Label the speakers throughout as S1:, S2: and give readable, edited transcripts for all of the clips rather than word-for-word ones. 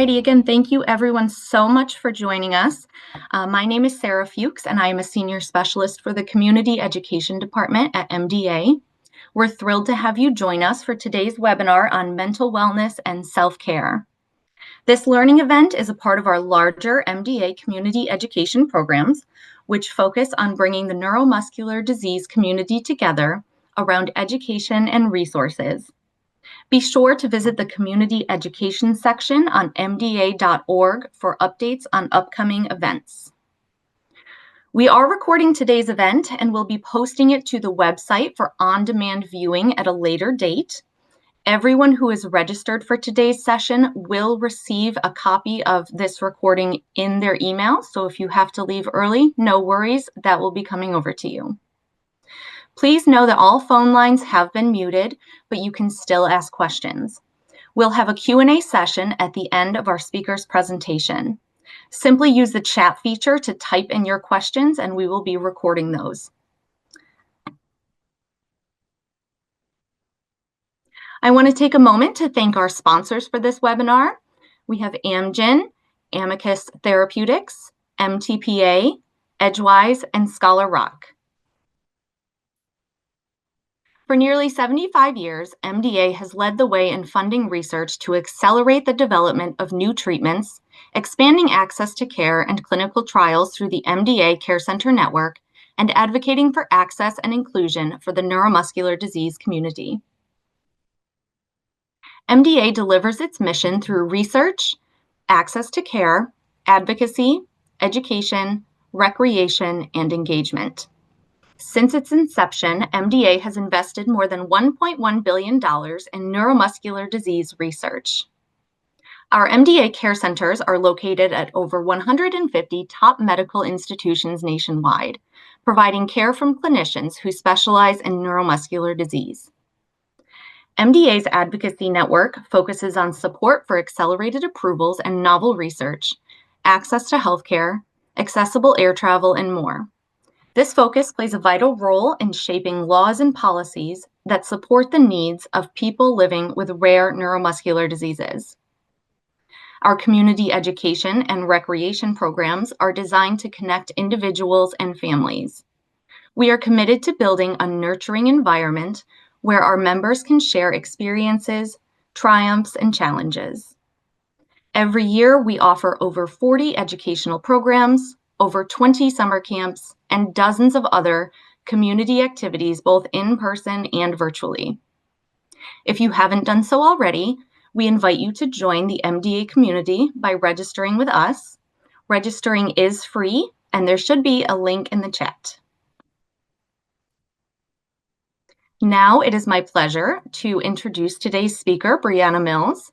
S1: Alrighty, again, thank you everyone so much for joining us. My name is Sarah Fuchs, and I am a Senior Specialist for the Community Education Department at MDA. We're thrilled to have you join us for today's webinar on mental wellness and self-care. This learning event is a part of our larger MDA community education programs, which focus on bringing the neuromuscular disease community together around education and resources. Be sure to visit the community education section on mda.org for updates on upcoming events. We are recording today's event and will be posting it to the website for on-demand viewing at a later date. Everyone who is registered for today's session will receive a copy of this recording in their email. So if you have to leave early, no worries, that will be coming over to you. Please know that all phone lines have been muted, but you can still ask questions. We'll have a Q&A session at the end of our speaker's presentation. Simply use the chat feature to type in your questions, and we will be recording those. I want to take a moment to thank our sponsors for this webinar. We have Amgen, Amicus Therapeutics, MTPA, Edgewise, and Scholar Rock. For nearly 75 years, MDA has led the way in funding research to accelerate the development of new treatments, expanding access to care and clinical trials through the MDA Care Center Network, and advocating for access and inclusion for the neuromuscular disease community. MDA delivers its mission through research, access to care, advocacy, education, recreation, and engagement. Since its inception, MDA has invested more than $1.1 billion in neuromuscular disease research. Our MDA care centers are located at over 150 top medical institutions nationwide, providing care from clinicians who specialize in neuromuscular disease. MDA's advocacy network focuses on support for accelerated approvals and novel research, access to healthcare, accessible air travel, and more. This focus plays a vital role in shaping laws and policies that support the needs of people living with rare neuromuscular diseases. Our community education and recreation programs are designed to connect individuals and families. We are committed to building a nurturing environment where our members can share experiences, triumphs, and challenges. Every year, we offer over 40 educational programs, over 20 summer camps, and dozens of other community activities, both in person and virtually. If you haven't done so already, we invite you to join the MDA community by registering with us. Registering is free, and there should be a link in the chat. Now it is my pleasure to introduce today's speaker, Brianna Mills.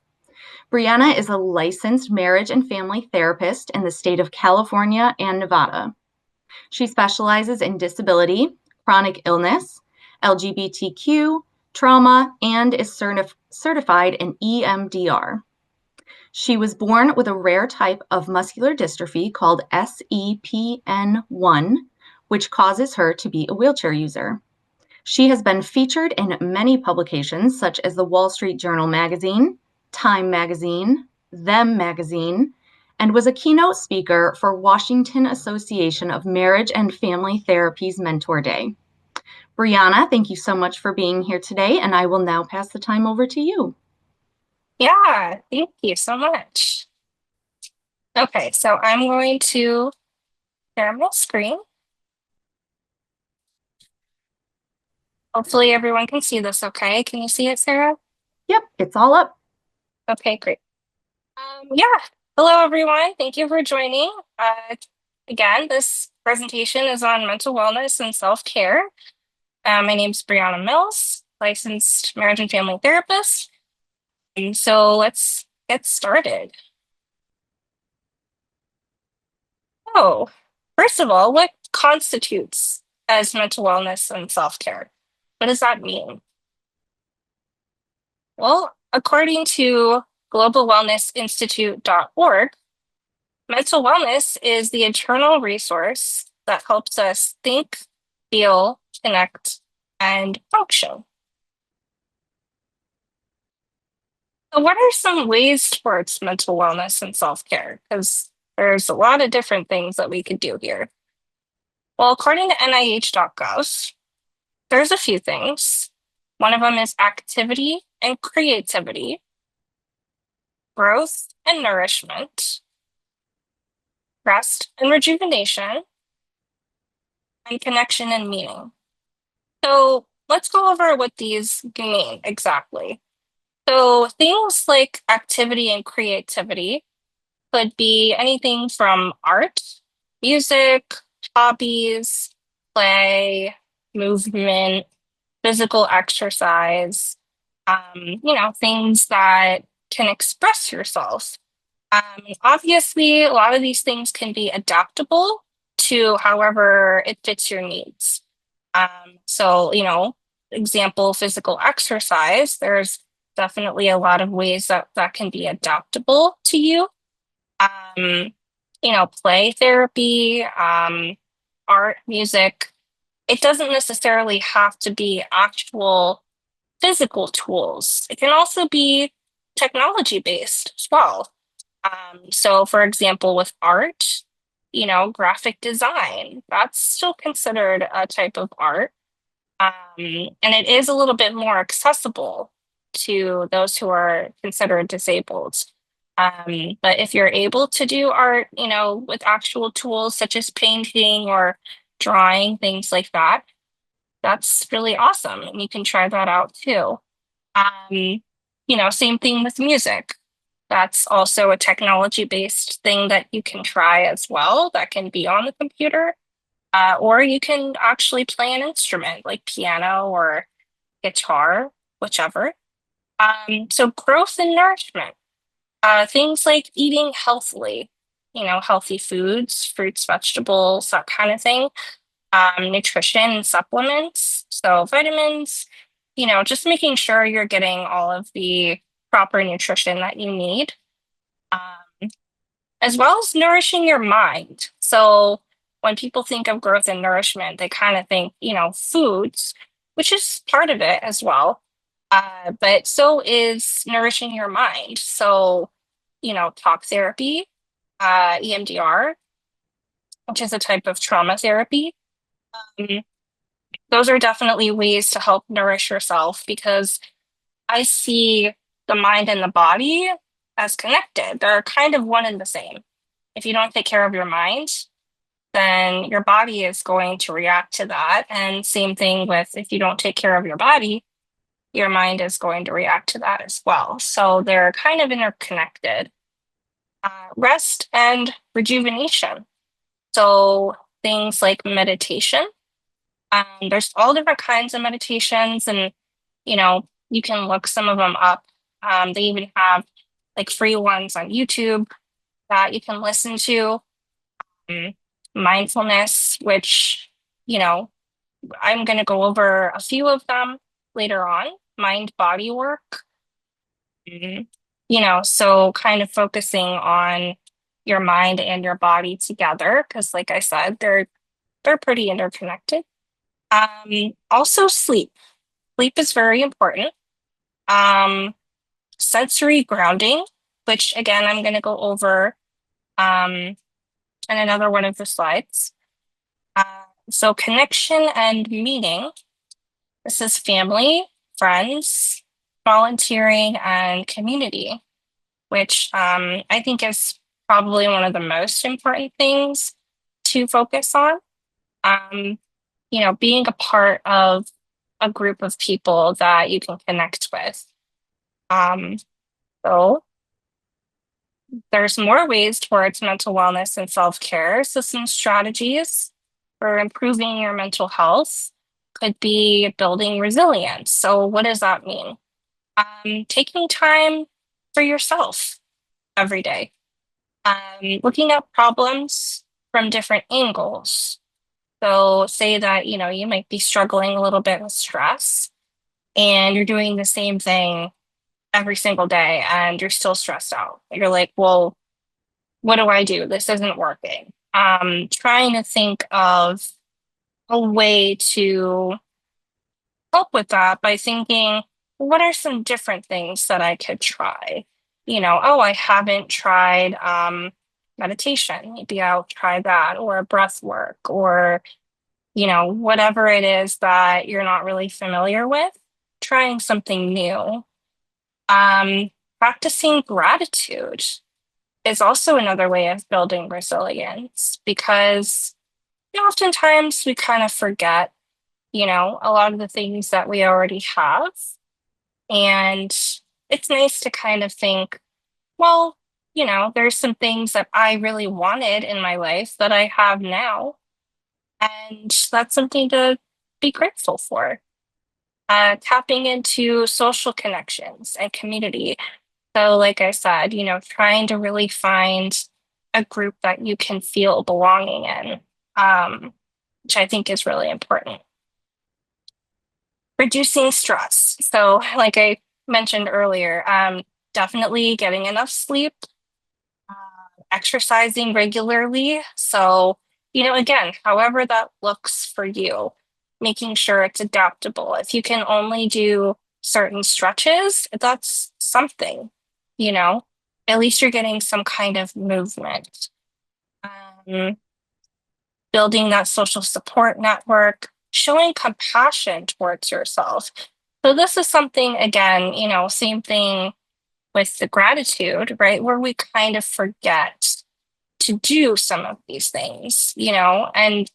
S1: Brianna is a licensed marriage and family therapist in the state of California and Nevada. She specializes in disability, chronic illness, LGBTQ, trauma, and is certified in EMDR. She was born with a rare type of muscular dystrophy called SEPN1, which causes her to be a wheelchair user. She has been featured in many publications such as the Wall Street Journal magazine, Time magazine, Them magazine, and was a keynote speaker for Washington Association of Marriage and Family Therapy's Mentor Day. Brianna, thank you so much for being here today, and I will now pass the time over to you.
S2: Yeah, thank you so much. Okay, so I'm going to share my screen. Hopefully everyone can see this okay. Can you see it, Sarah?
S1: Yep, it's all up.
S2: Okay, great. Yeah, hello everyone. Thank you for joining. Again, this presentation is on mental wellness and self-care. My name is Brianna Mills, licensed marriage and family therapist. And so let's get started. Oh, first of all, what constitutes as mental wellness and self-care? What does that mean? Well, according to globalwellnessinstitute.org, mental wellness is the internal resource that helps us think, feel, connect, and function. So what are some ways towards mental wellness and self-care? Because there's a lot of different things that we could do here. Well, according to NIH.gov, there's a few things. One of them is activity and creativity, growth and nourishment, rest and rejuvenation, and connection and meaning. So let's go over what these mean exactly. So things like activity and creativity could be anything from art, music, hobbies, play, movement, physical exercise, things that can express yourself. Obviously, a lot of these things can be adaptable to however it fits your needs. Example, physical exercise, there's definitely a lot of ways that can be adaptable to you. Play therapy, art, music. It doesn't necessarily have to be actual physical tools. It can also be technology based as well. So for example, with art, graphic design, that's still considered a type of art. And it is a little bit more accessible to those who are considered disabled. But if you're able to do art, with actual tools such as painting or drawing, things like that, that's really awesome. And you can try that out too. Same thing with music. That's also a technology-based thing that you can try as well, that can be on the computer. Or you can actually play an instrument like piano or guitar, whichever. So growth and nourishment, things like eating healthily, healthy foods, fruits, vegetables, that kind of thing. Nutrition and supplements, so vitamins, just making sure you're getting all of the proper nutrition that you need, as well as nourishing your mind. So when people think of growth and nourishment, they kind of think, foods, which is part of it as well. But so is nourishing your mind. So, talk therapy, EMDR, which is a type of trauma therapy. Um, those are definitely ways to help nourish yourself because I see the mind and the body as connected. They're kind of one and the same. If you don't take care of your mind, then your body is going to react to that. And same thing with if you don't take care of your body, your mind is going to react to that as well. So they're kind of interconnected. Rest and rejuvenation. So things like meditation. There's all different kinds of meditations, and you can look some of them up. They even have like free ones on YouTube that you can listen to. Um, Mindfulness, which I'm going to go over a few of them later on. Mind body work. Mhm. So kind of focusing on your mind and your body together, because like I said, they're pretty interconnected. Also sleep. Sleep is very important. Um, Sensory grounding, which again, I'm going to go over in another one of the slides. So connection and meaning. This is family, friends, volunteering, and community, which I think is probably one of the most important things to focus on. Um, being a part of a group of people that you can connect with. Um, so there's more ways towards mental wellness and self-care. So some strategies for improving your mental health could be building resilience. So what does that mean? Taking time for yourself every day. Looking at problems from different angles. So say that, you might be struggling a little bit with stress and you're doing the same thing every single day and you're still stressed out. You're like, well, what do I do? This isn't working. Trying to think of a way to help with that by thinking, what are some different things that I could try? Oh, I haven't tried meditation. Maybe I'll try that, or breath work, or whatever it is that you're not really familiar with, trying something new. Um, Practicing gratitude is also another way of building resilience because oftentimes we kind of forget, a lot of the things that we already have. And it's nice to kind of think, well, there's some things that I really wanted in my life that I have now. And that's something to be grateful for. Tapping into social connections and community. So, like I said, trying to really find a group that you can feel belonging in, which I think is really important. Reducing stress. So, like I mentioned earlier, definitely getting enough sleep, exercising regularly. So, again, however that looks for you, making sure it's adaptable. If you can only do certain stretches, that's something, you know, at least you're getting some kind of movement. Um, Building that social support network, showing compassion towards yourself. So, this is something, again, same thing with the gratitude, right? Where we kind of forget to do some of these things, and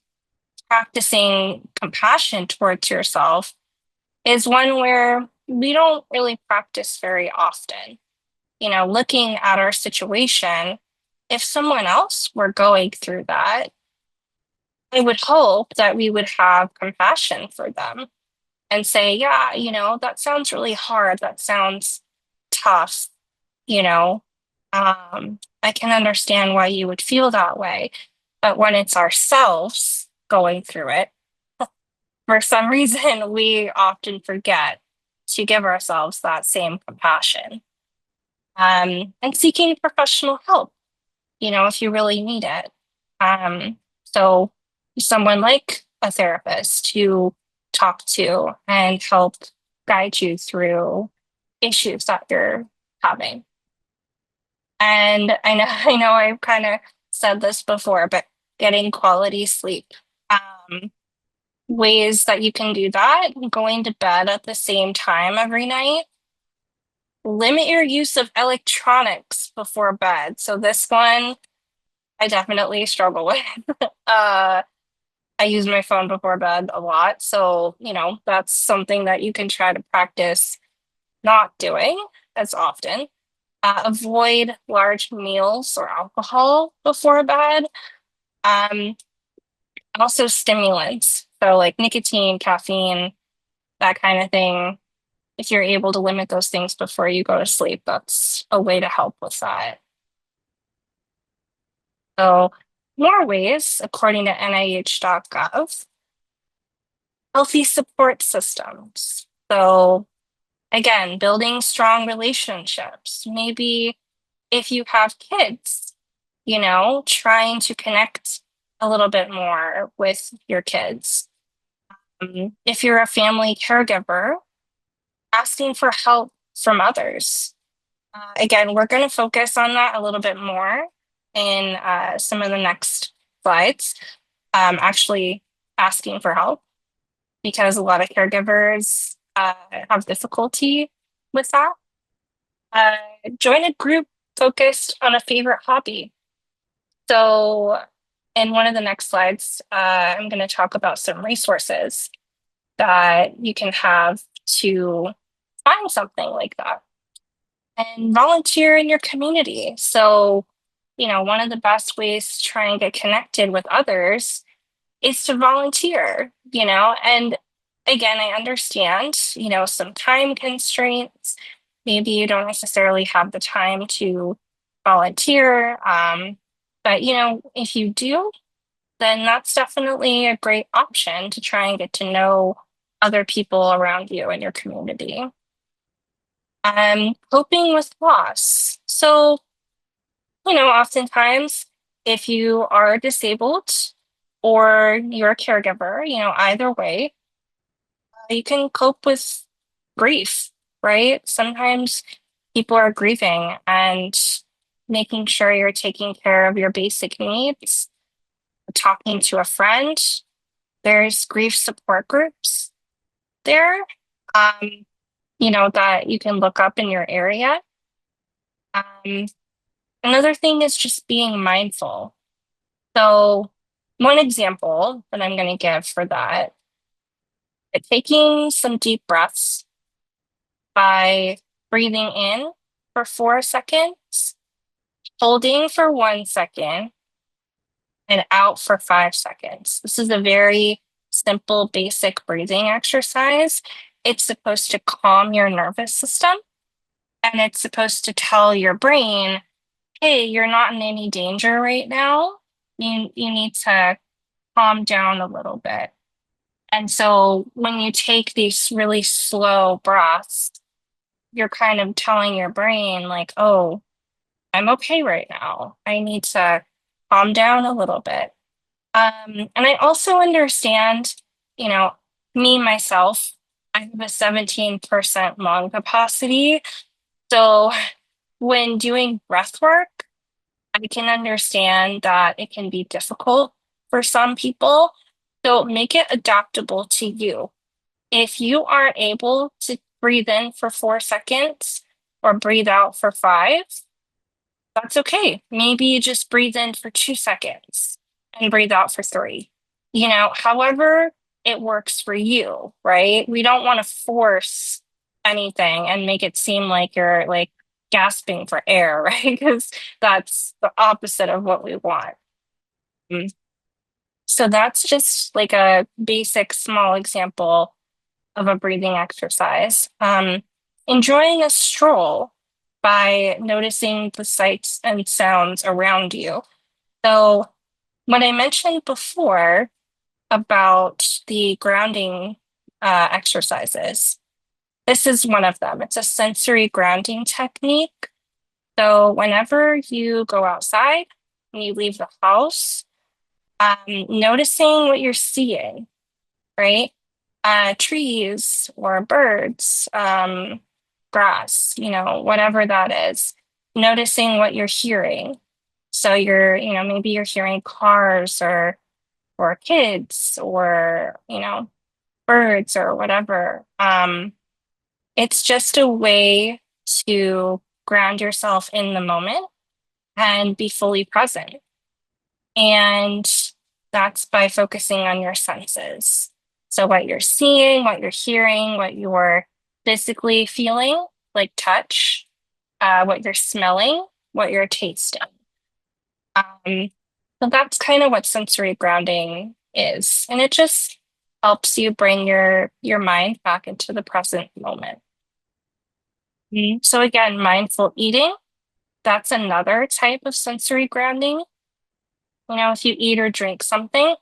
S2: practicing compassion towards yourself is one where we don't really practice very often. Looking at our situation, if someone else were going through that, I would hope that we would have compassion for them and say, yeah, that sounds really hard. That sounds tough. you know, I can understand why you would feel that way. But when it's ourselves going through it, for some reason, we often forget to give ourselves that same compassion. And seeking professional help, if you really need it. So, someone like a therapist to talk to and help guide you through issues that you're having. And I know, I know I've kind of said this before, but getting quality sleep. Um, Ways that you can do that, going to bed at the same time every night. Limit your use of electronics before bed. So this one I definitely struggle with. I use my phone before bed a lot. So, that's something that you can try to practice not doing as often. Avoid large meals or alcohol before bed. Um, Also stimulants, so like nicotine, caffeine, that kind of thing. If you're able to limit those things before you go to sleep, that's a way to help with that. So, more ways, according to NIH.gov, healthy support systems. So, again, building strong relationships. Maybe if you have kids, trying to connect a little bit more with your kids. If you're a family caregiver, asking for help from others. Again, we're going to focus on that a little bit more in some of the next slides. Actually, asking for help because a lot of caregivers have difficulty with that. Uh, Join a group focused on a favorite hobby. So, in one of the next slides, I'm going to talk about some resources that you can have to find something like that. And volunteer in your community. So, one of the best ways to try and get connected with others is to volunteer, and again, I understand, some time constraints. Maybe you don't necessarily have the time to volunteer. But, if you do, then that's definitely a great option to try and get to know other people around you in your community. Coping with loss. So, oftentimes, if you are disabled or you're a caregiver, either way, you can cope with grief right? Sometimes people are grieving, and making sure you're taking care of your basic needs, talking to a friend. There's grief support groups there, um, that you can look up in your area. Um, Another thing is just being mindful. So, one example that I'm going to give for that, taking some deep breaths by breathing in for 4 seconds, holding for 1 second, and out for 5 seconds. This is a very simple, basic breathing exercise. It's supposed to calm your nervous system, and it's supposed to tell your brain, hey, you're not in any danger right now. You need to calm down a little bit. And so when you take these really slow breaths, you're kind of telling your brain, like, oh, I'm okay right now. I need to calm down a little bit. And I also understand, you know, me myself, I have a 17% lung capacity. So when doing breath work, I can understand that it can be difficult for some people. So make it adaptable to you. If you aren't able to breathe in for 4 seconds or breathe out for five, that's okay. Maybe you just breathe in for 2 seconds and breathe out for three. However it works for you, right? We don't want to force anything and make it seem like you're like gasping for air, right? Because that's the opposite of what we want. Mm. So that's just like a basic small example of a breathing exercise. Enjoying a stroll by noticing the sights and sounds around you. So, what I mentioned before about the grounding exercises, this is one of them. It's a sensory grounding technique. So, whenever you go outside and you leave the house, noticing what you're seeing, right? Trees or birds, grass, whatever that is, noticing what you're hearing. So maybe you're hearing cars or kids or, birds or whatever. It's just a way to ground yourself in the moment and be fully present. And that's by focusing on your senses. So, what you're seeing, what you're hearing, what you're physically feeling, like touch, what you're smelling, what you're tasting. So, that's kind of what sensory grounding is. And it just helps you bring your mind back into the present moment. So, again, mindful eating, that's another type of sensory grounding. If you eat or drink something,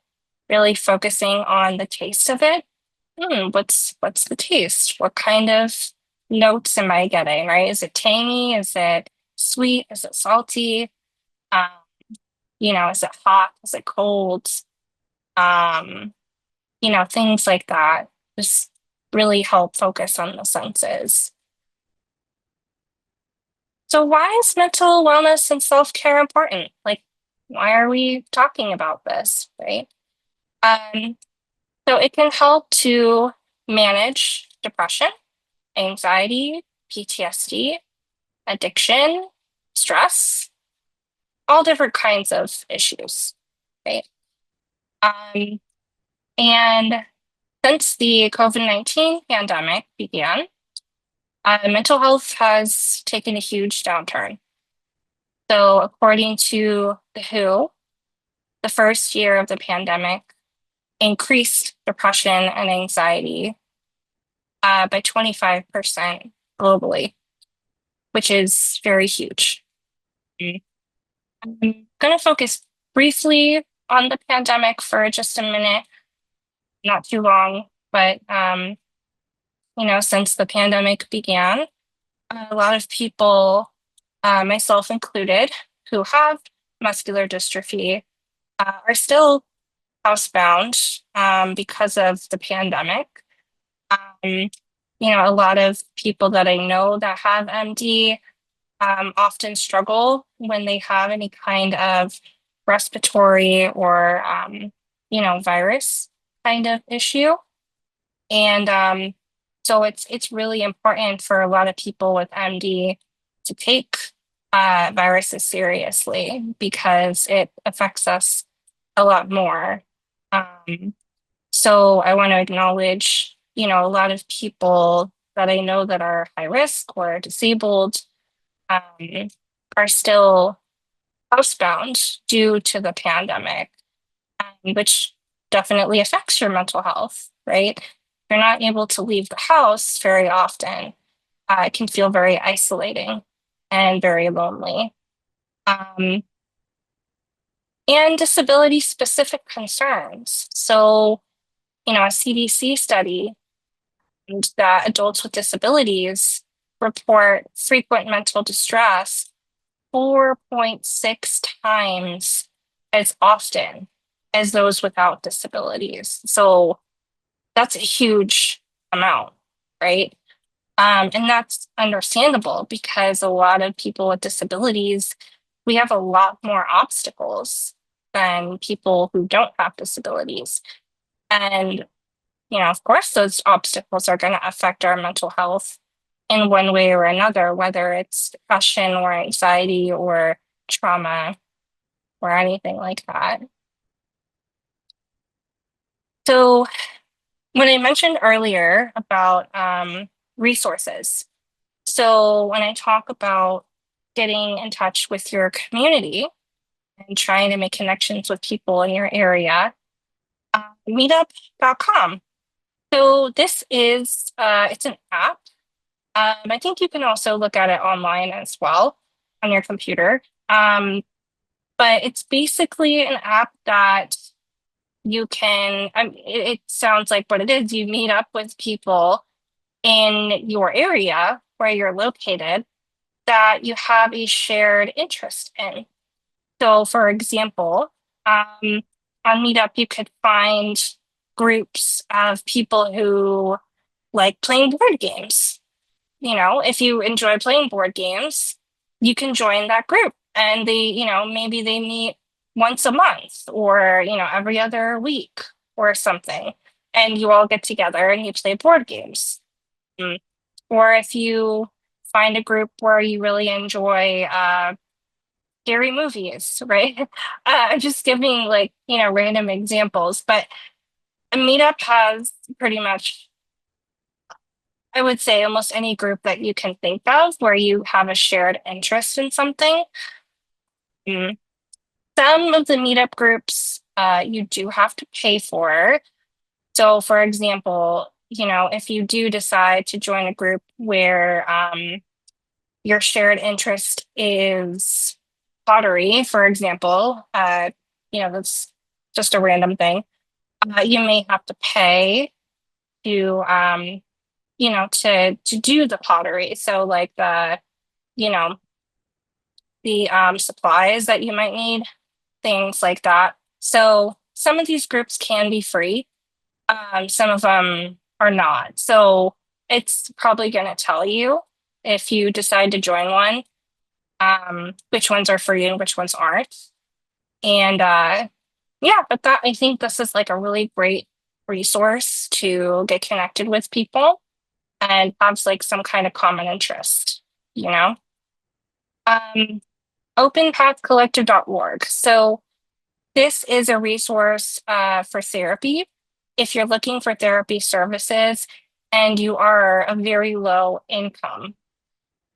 S2: really focusing on the taste of it. What's the taste? What kind of notes am I getting, right? Is it tangy? Is it sweet? Is it salty? Um, is it hot? Is it cold? Um, things like that. Just really help focus on the senses. So why is mental wellness and self-care important? Like, why are we talking about this, right? So it can help to manage depression, anxiety, PTSD, addiction, stress, all different kinds of issues, right? And since the COVID-19 pandemic began, mental health has taken a huge downturn. So according to the WHO, the first year of the pandemic increased depression and anxiety by 25% globally, which is very huge. I'm going to focus briefly on the pandemic for just a minute, not too long, but since the pandemic began, a lot of people, myself included, who have muscular dystrophy, are still housebound because of the pandemic. Um, a lot of people that I know that have MD often struggle when they have any kind of respiratory or, virus kind of issue. And so it's really important for a lot of people with MD to take viruses seriously because it affects us a lot more. So I want to acknowledge, a lot of people that I know that are high risk or disabled um, are still housebound due to the pandemic, which definitely affects your mental health, right? You're not able to leave the house very often. It can feel very isolating and very lonely. Um, and disability specific concerns. So, a CDC study found that adults with disabilities report frequent mental distress 4.6 times as often as those without disabilities. So that's a huge amount, right? And that's understandable because a lot of people with disabilities, we have a lot more obstacles than people who don't have disabilities. And, of course, those obstacles are going to affect our mental health in one way or another, whether it's depression or anxiety or trauma or anything like that. So, when I mentioned earlier about resources, so when I talk about getting in touch with your community and trying to make connections with people in your area, meetup.com. So this is it's an app. I think you can also look at it online as well on your computer. But it's basically an app that you can, it sounds like what it is. You meet up with people in your area where you're located that you have a shared interest in. So, for example, on Meetup, you could find groups of people who like playing board games. If you enjoy playing board games, you can join that group and maybe they meet once a month or, every other week or something. And you all get together and you play board games. Mm. Or if you find a group where you really enjoy scary movies, right? I'm just giving random examples, but a meetup has pretty much, I would say, almost any group that you can think of where you have a shared interest in something. Mm. Some of the meetup groups you do have to pay for. So, for example, if you do decide to join a group where your shared interest is pottery, for example, that's just a random thing. You may have to pay to, to do the pottery. So, like you know, the supplies that you might need, things like that. So, some of these groups can be free. Some of them are not. So, it's probably going to tell you if you decide to join one, which ones are free and which ones aren't. And yeah, but that I think this is like a really great resource to get connected with people and have like some kind of common interest, you know? Um, openpathcollective.org. So this is a resource for therapy. If you're looking for therapy services and you are a very low income.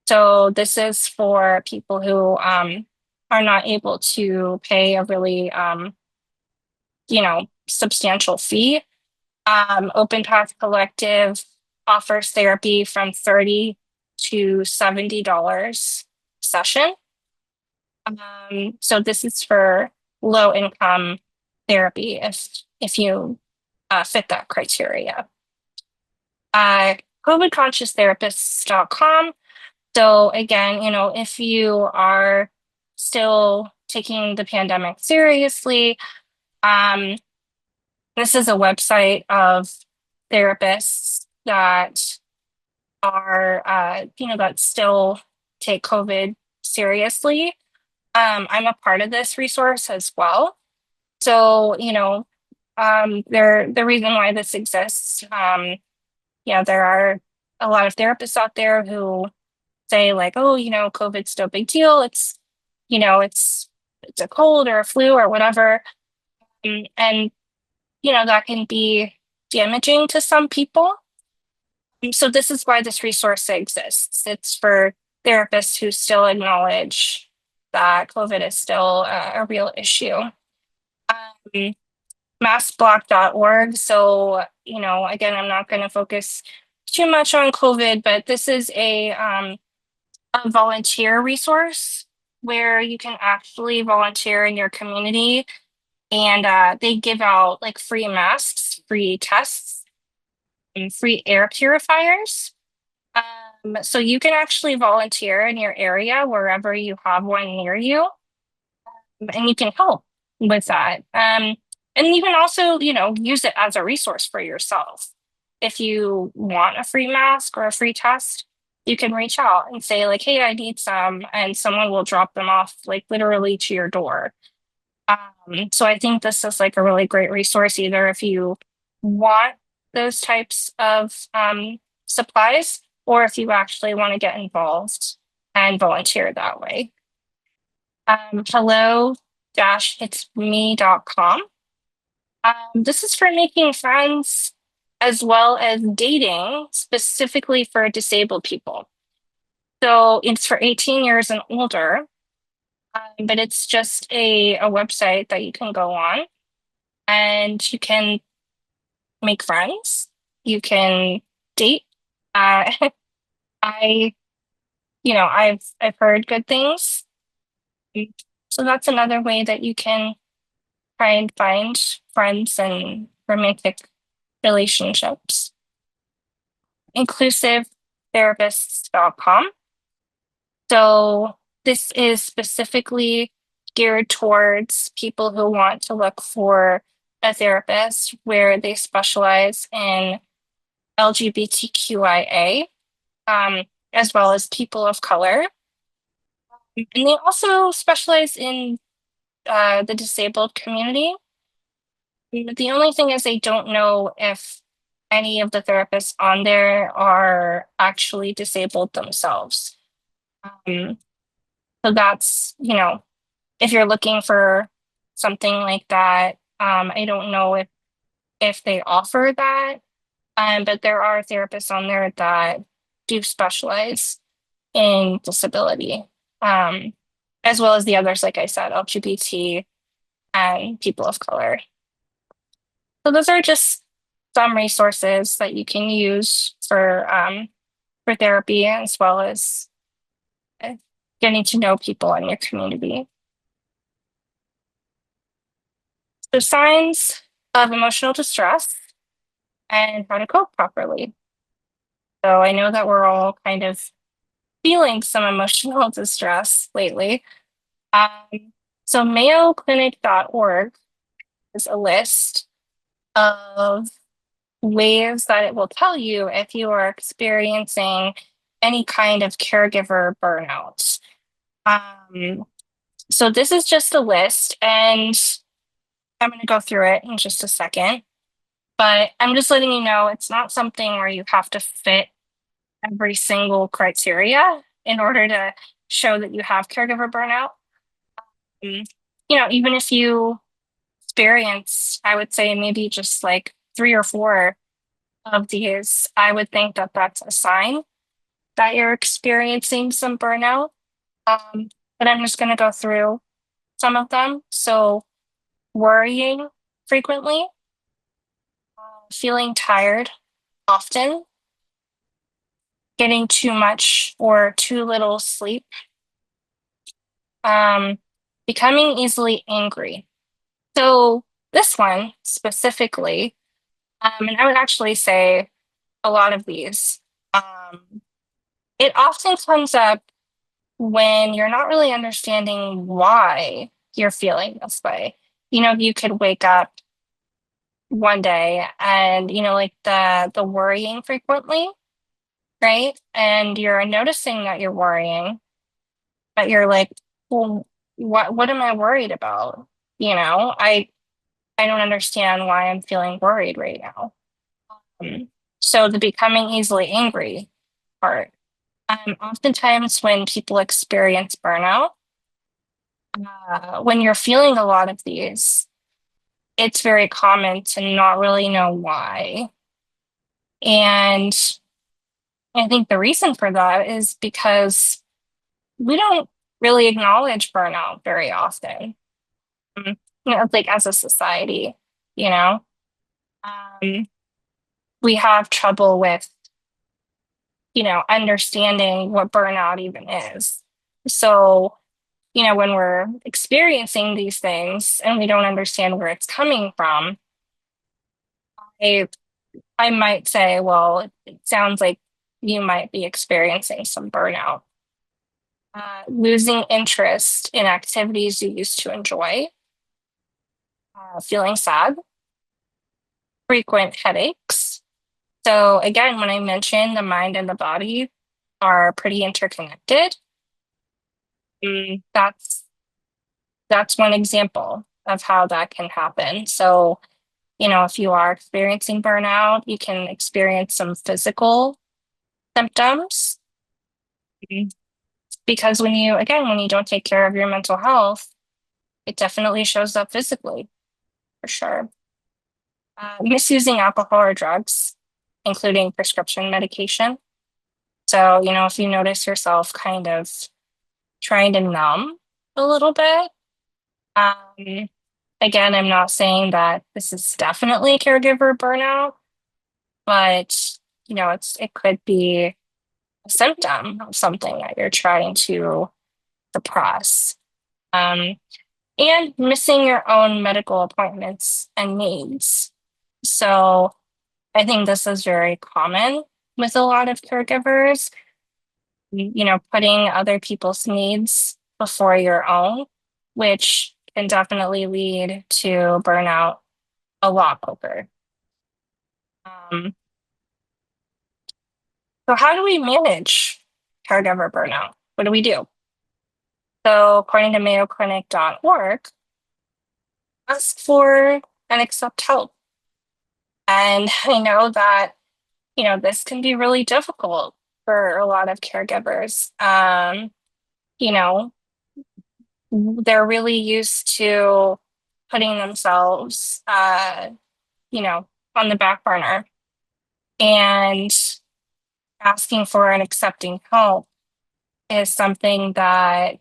S2: So this is for people who are not able to pay a really, substantial fee. Open Path Collective offers therapy from $30 to $70 a session. So this is for low income therapy if you fit that criteria. COVIDconscioustherapists.com. So again, if you are still taking the pandemic seriously, this is a website of therapists that are, that still take COVID seriously. I'm a part of this resource as well. So, the reason why this exists, there are a lot of therapists out there who say like, oh, COVID's no big deal. It's a cold or a flu or whatever. And that can be damaging to some people. So this is why this resource exists. It's for therapists who still acknowledge that COVID is still a real issue. Massblock.org. So, again, I'm not going to focus too much on COVID, but this is a volunteer resource where you can actually volunteer in your community, and they give out like free masks, free tests, and free air purifiers. So you can actually volunteer in your area wherever you have one near you, and you can help with that. And you can also, use it as a resource for yourself. If you want a free mask or a free test, you can reach out and say like, hey, I need some, and someone will drop them off like literally to your door. So I think this is like a really great resource, either if you want those types of supplies, or if you actually want to get involved and volunteer that way. Hello-itsme.com. This is for making friends as well as dating specifically for disabled people. So it's for 18 years and older, but it's just a website that you can go on and you can make friends. You can date. I, I've heard good things. So that's another way that you can try and find friends and romantic relationships. Inclusivetherapists.com. So this is specifically geared towards people who want to look for a therapist where they specialize in LGBTQIA, as well as people of color. And they also specialize in the disabled community. The only thing is they don't know if any of the therapists on there are actually disabled themselves. So that's, if you're looking for something like that, I don't know if they offer that, but there are therapists on there that do specialize in disability, as well as the others, like I said, LGBT and people of color. So those are just some resources that you can use for therapy, as well as getting to know people in your community. So signs of emotional distress and how to cope properly. So I know that we're all kind of feeling some emotional distress lately. So mayoclinic.org is a list of ways that it will tell you if you are experiencing any kind of caregiver burnout. So this is just a list, and I'm going to go through it in just a second, but I'm just letting you know it's not something where you have to fit every single criteria in order to show that you have caregiver burnout. Even if you experience, I would say maybe just like 3 or 4 of these, I would think that that's a sign that you're experiencing some burnout. But I'm just going to go through some of them. So worrying frequently, feeling tired often, getting too much or too little sleep, becoming easily angry. So this one specifically, and I would actually say a lot of these, it often comes up when you're not really understanding why you're feeling this way. You could wake up one day and, like the worrying frequently, right? And you're noticing that you're worrying, but you're like, well, what am I worried about? You know, I don't understand why I'm feeling worried right now. Um, so the becoming easily angry part. Oftentimes when people experience burnout, when you're feeling a lot of these, it's very common to not really know why. And I think the reason for that is because we don't really acknowledge burnout very often, like as a society, you know. Um, we have trouble with, understanding what burnout even is. So, when we're experiencing these things and we don't understand where it's coming from, I, I might say, well, it sounds like you might be experiencing some burnout. Losing interest in activities you used to enjoy, feeling sad, frequent headaches. So, again, when I mentioned the mind and the body are pretty interconnected, that's one example of how that can happen. So, if you are experiencing burnout, you can experience some physical symptoms because when you don't take care of your mental health, it definitely shows up physically for sure. Misusing alcohol or drugs, including prescription medication. So, if you notice yourself kind of trying to numb a little bit, um, again, I'm not saying that this is definitely caregiver burnout, but it could be a symptom of something that you're trying to suppress. Um, and missing your own medical appointments and needs. So I think this is very common with a lot of caregivers, putting other people's needs before your own, which can definitely lead to burnout a lot quicker. Um, so, how do we manage caregiver burnout? What do we do? So, according to mayoclinic.org, ask for and accept help. And I know that, this can be really difficult for a lot of caregivers. You know, they're really used to putting themselves, on the back burner and asking for and accepting help is something that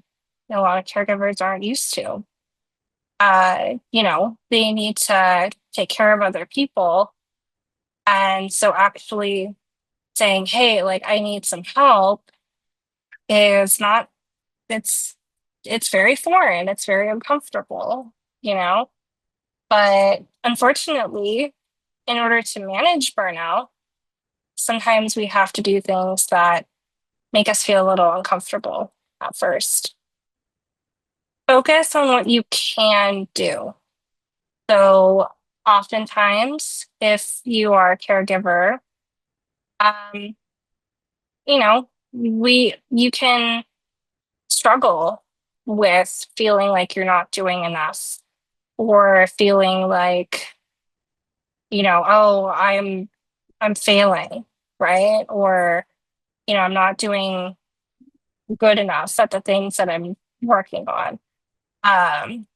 S2: a lot of caregivers aren't used to. They need to take care of other people. And so actually saying, hey, like I need some help is not, it's it's very foreign, it's very uncomfortable, you know? But unfortunately, in order to manage burnout, sometimes we have to do things that make us feel a little uncomfortable at first. Focus on what you can do. So, oftentimes, if you are a caregiver, um, you can struggle with feeling like you're not doing enough or feeling like, oh, I'm failing, right? Or, I'm not doing good enough at the things that I'm working on. Um,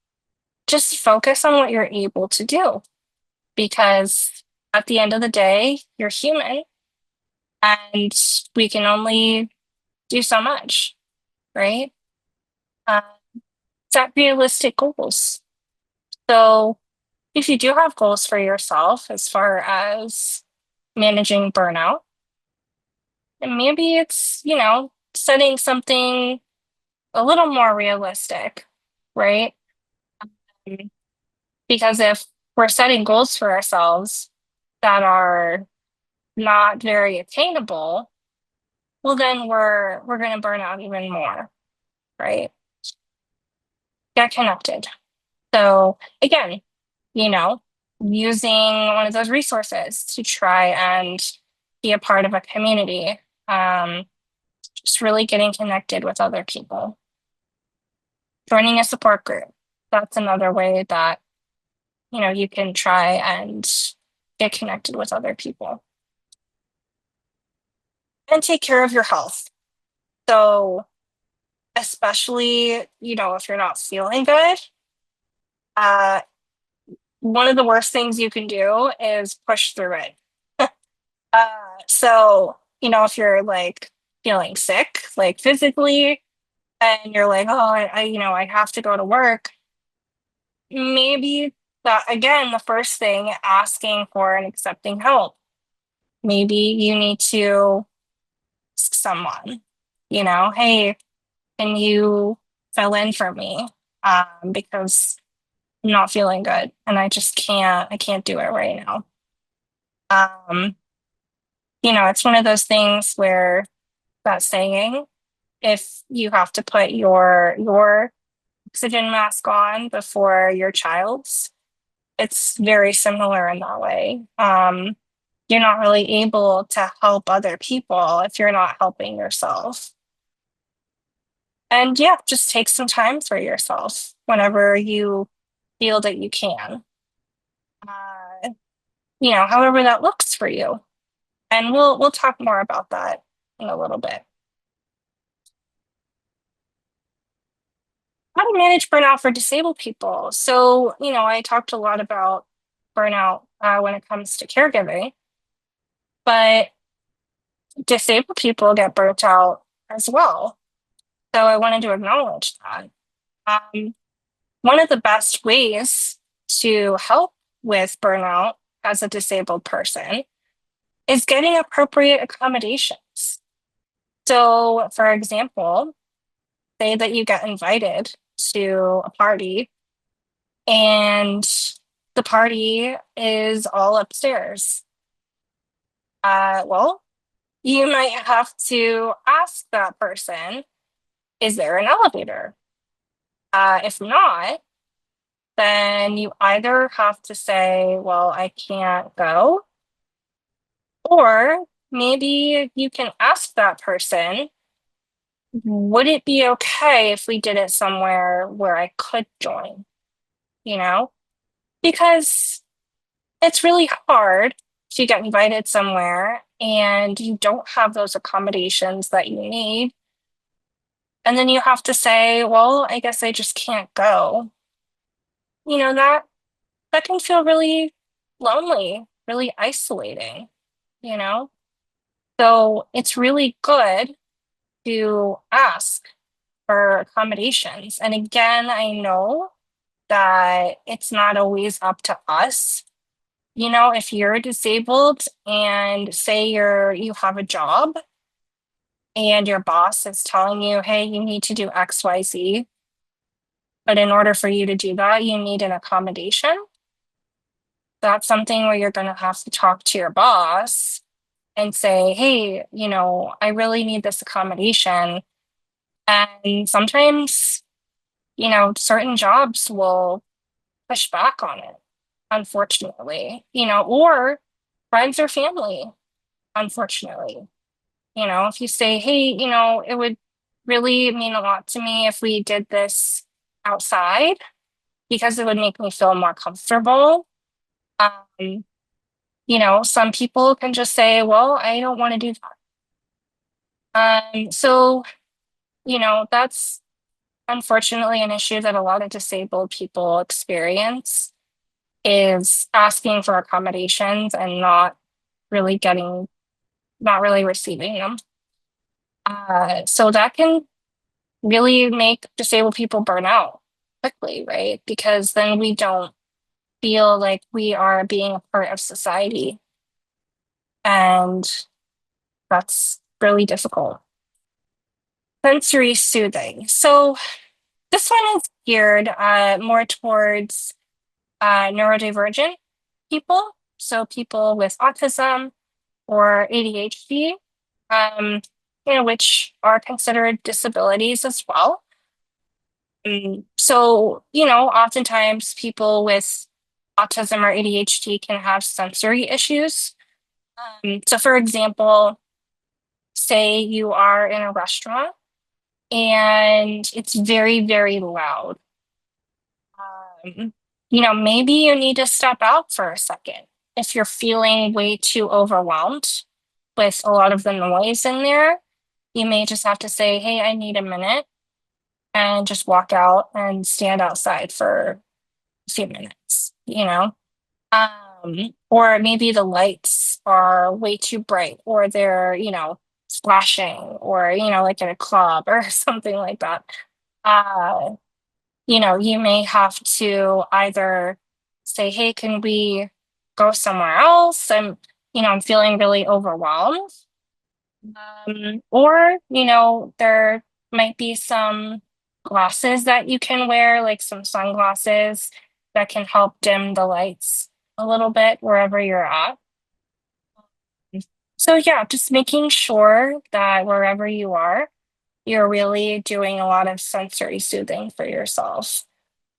S2: just focus on what you're able to do because at the end of the day, you're human and we can only do so much, right? Uh, Set realistic goals. So if you do have goals for yourself as far as managing burnout, then maybe it's, setting something a little more realistic, right? Um, Because if we're setting goals for ourselves that are not very attainable, well then we're going to burn out even more, right? Get connected. So again, you know, using one of those resources to try and be a part of a community. Just really getting connected with other people. Joining a support group. That's another way that, you can try and get connected with other people. And take care of your health. So, especially, if you're not feeling good, uh, one of the worst things you can do is push through it. So, if you're like feeling sick, like physically, and you're like, oh, I have to go to work, maybe that, again, the first thing, asking for and accepting help. Maybe you need to ask someone, hey, can you fill in for me? Because I'm not feeling good and I can't do it right now. Um, it's one of those things where that saying, if you have to put your oxygen mask on before your child's, it's very similar in that way. You're not really able to help other people if you're not helping yourself. And yeah, just take some time for yourself whenever you feel that you can. Uh, however that looks for you. And we'll talk more about that in a little bit. How to manage burnout for disabled people. So, I talked a lot about burnout when it comes to caregiving, but disabled people get burnt out as well. So I wanted to acknowledge that. Um, One of the best ways to help with burnout as a disabled person is getting appropriate accommodations. So, for example, say that you get invited to a party and the party is all upstairs. Well, you might have to ask that person, is there an elevator? If not, then you either have to say, well, I can't go, or maybe you can ask that person, would it be okay if we did it somewhere where I could join? You know, because it's really hard to get invited somewhere and you don't have those accommodations that you need. And then you have to say, well, I guess I just can't go. That can feel really lonely, really isolating, you know? So it's really good to ask for accommodations. And again, I know that it's not always up to us. If you're disabled and say you have a job and your boss is telling you, hey, you need to do XYZ, but in order for you to do that, you need an accommodation. That's something where you're going to have to talk to your boss and say, hey, I really need this accommodation. And sometimes, certain jobs will push back on it, unfortunately, or friends or family, unfortunately. If you say, hey, it would really mean a lot to me if we did this outside because it would make me feel more comfortable. Um, some people can just say, well, I don't want to do that. So, that's unfortunately an issue that a lot of disabled people experience is asking for accommodations and not really receiving them. So that can really make disabled people burn out quickly, right? Because then we don't feel like we are being a part of society. And that's really difficult. Sensory soothing. So this one is geared more towards neurodivergent people. So people with autism or ADHD, which are considered disabilities as well. So, oftentimes people with autism or ADHD can have sensory issues. So, for example, say you are in a restaurant and it's very, very loud. Um, maybe you need to step out for a second. If you're feeling way too overwhelmed with a lot of the noise in there, you may just have to say, hey, I need a minute, and just walk out and stand outside for a few minutes, or maybe the lights are way too bright, or they're, flashing, or, like in a club or something like that. Uh, you may have to either say, hey, can we go somewhere else? I'm feeling really overwhelmed. Or, there might be some glasses that you can wear, like some sunglasses that can help dim the lights a little bit wherever you're at. So, yeah, just making sure that wherever you are, you're really doing a lot of sensory soothing for yourself,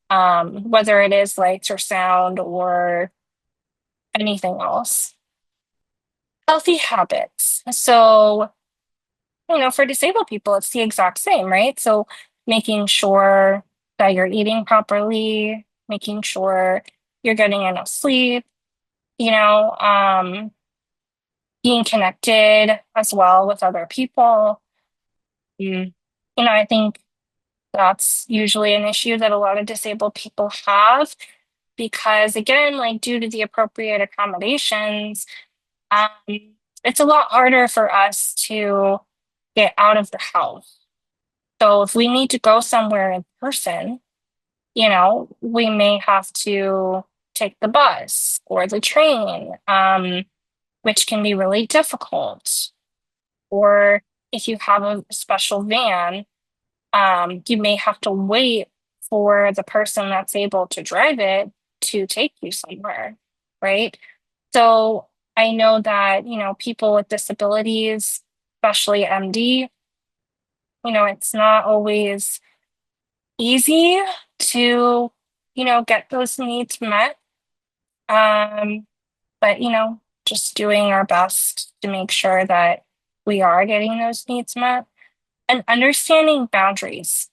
S2: whether it is lights or sound or anything else. Healthy habits. So, for disabled people, it's the exact same, right? So making sure that you're eating properly, making sure you're getting enough sleep, you know, um, being connected as well with other people. Mm. I think that's usually an issue that a lot of disabled people have because, again, like due to the appropriate accommodations, um, it's a lot harder for us to get out of the house. So if we need to go somewhere in person, we may have to take the bus or the train, which can be really difficult. Or if you have a special van, you may have to wait for the person that's able to drive it to take you somewhere, right? So I know that, people with disabilities, especially MD, it's not always easy to, get those needs met. Um, but, just doing our best to make sure that we are getting those needs met and understanding boundaries.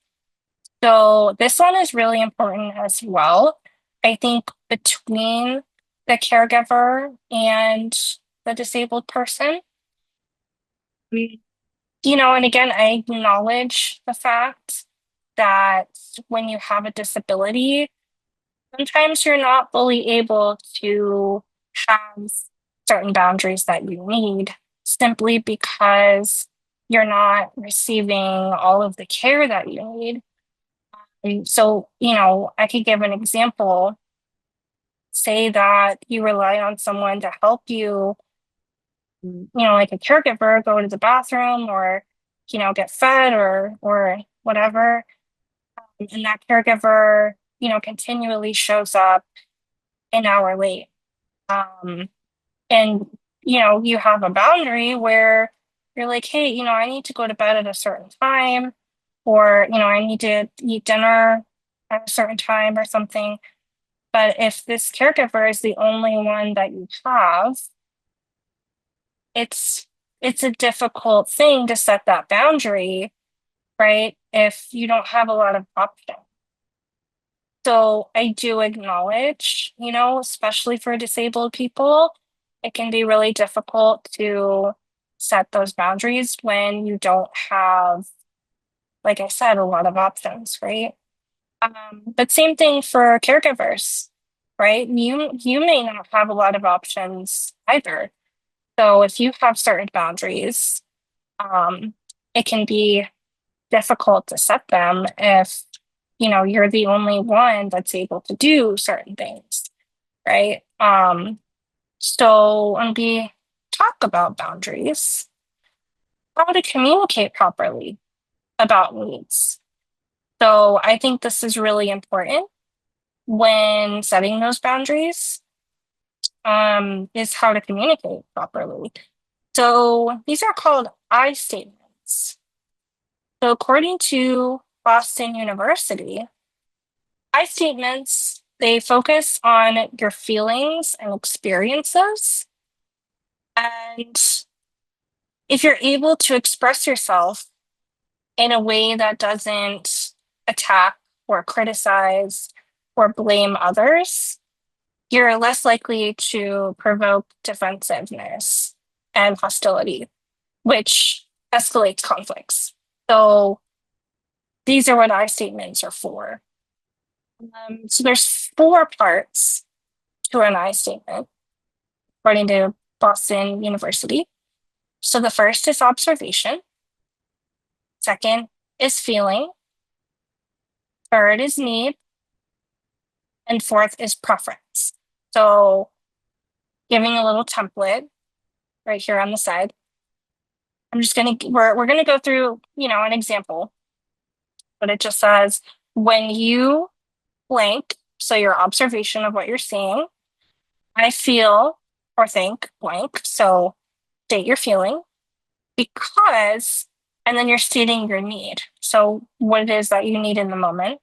S2: So this one is really important as well. I think between the caregiver and the disabled person. And again, I acknowledge the fact that when you have a disability, sometimes you're not fully able to have certain boundaries that you need simply because you're not receiving all of the care that you need. And so, I could give an example. Say that you rely on someone to help you, like a caregiver, go to the bathroom or, get fed or whatever. And that caregiver, continually shows up an hour late. Um, and, you have a boundary where you're like, hey, I need to go to bed at a certain time, or, I need to eat dinner at a certain time or something. But if this caregiver is the only one that you have, it's it's a difficult thing to set that boundary, right? If you don't have a lot of options. So I do acknowledge, especially for disabled people, it can be really difficult to set those boundaries when you don't have, like I said, a lot of options, right? But same thing for caregivers, right? You may not have a lot of options either. So if you have certain boundaries, um, it can be difficult to set them if you're the only one that's able to do certain things, right? So when we talk about boundaries, how to communicate properly about needs. So I think this is really important when setting those boundaries, is how to communicate properly. So these are called I statements. So according to Boston University, I statements, they focus on your feelings and experiences, and if you're able to express yourself in a way that doesn't attack or criticize or blame others, you're less likely to provoke defensiveness and hostility, which escalates conflicts. So these are what I statements are for. So there's 4 parts to an I statement, according to Boston University. So the first is observation. Second is feeling. Third is need. And fourth is preference. So giving a little template right here on the side. I'm just we're gonna go through, an example, but it just says, when you blank, so your observation of what you're seeing, I feel or think blank, so state your feeling, because, and then you're stating your need. So what it is that you need in the moment.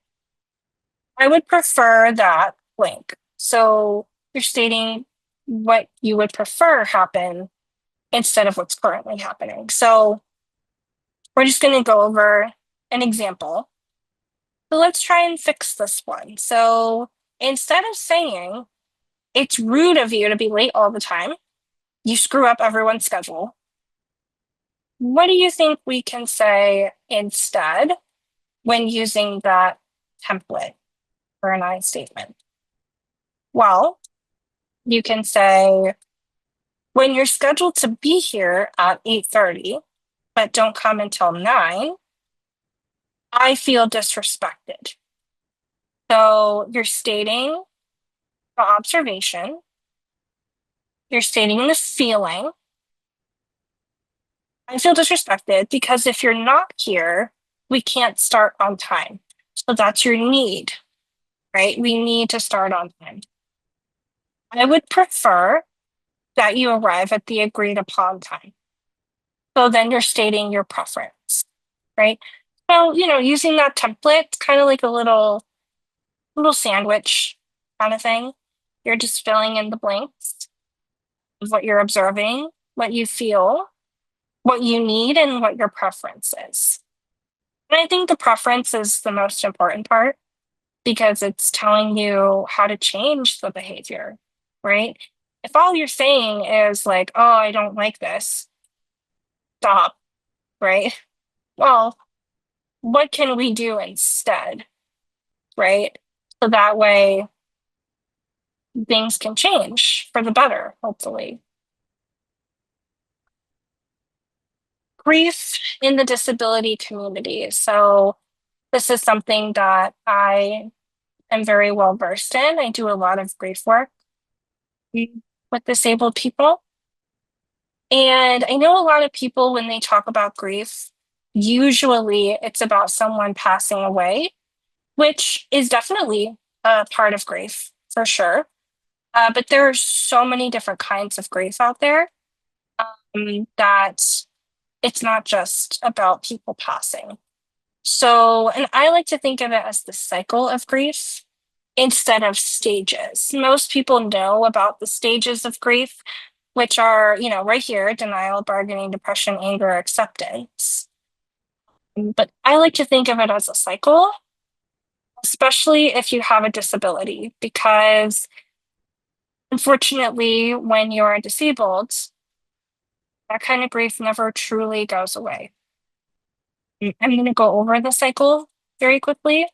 S2: I would prefer that blank. So you're stating what you would prefer happen instead of what's currently happening. So we're just going to go over an example. So let's try and fix this one. So instead of saying, it's rude of you to be late all the time, you screw up everyone's schedule, what do you think we can say instead when using that template for an I statement? Well, you can say, when you're scheduled to be here at 8:30, but don't come until 9, I feel disrespected. So you're stating the observation, you're stating the feeling. I feel disrespected because if you're not here, we can't start on time. So that's your need, right? We need to start on time. I would prefer that you arrive at the agreed upon time. So then you're stating your preference, right? So, using that template, kind of like a little sandwich kind of thing. You're just filling in the blanks of what you're observing, what you feel, what you need, and what your preference is. And I think the preference is the most important part because it's telling you how to change the behavior, right? If all you're saying is like, oh, I don't like this, stop, right? Well, what can we do instead, right? So that way things can change for the better, hopefully. Grief in the disability community. So this is something that I am very well versed in. I do a lot of grief work with disabled people. And I know a lot of people, when they talk about grief, usually it's about someone passing away, which is definitely a part of grief for sure. But there are so many different kinds of grief out there that it's not just about people passing. So, and I like to think of it as the cycle of grief instead of stages. Most people know about the stages of grief, which are, right here: denial, bargaining, depression, anger, acceptance. But I like to think of it as a cycle, especially if you have a disability, because unfortunately, when you're disabled, that kind of grief never truly goes away. I'm going to go over the cycle very quickly.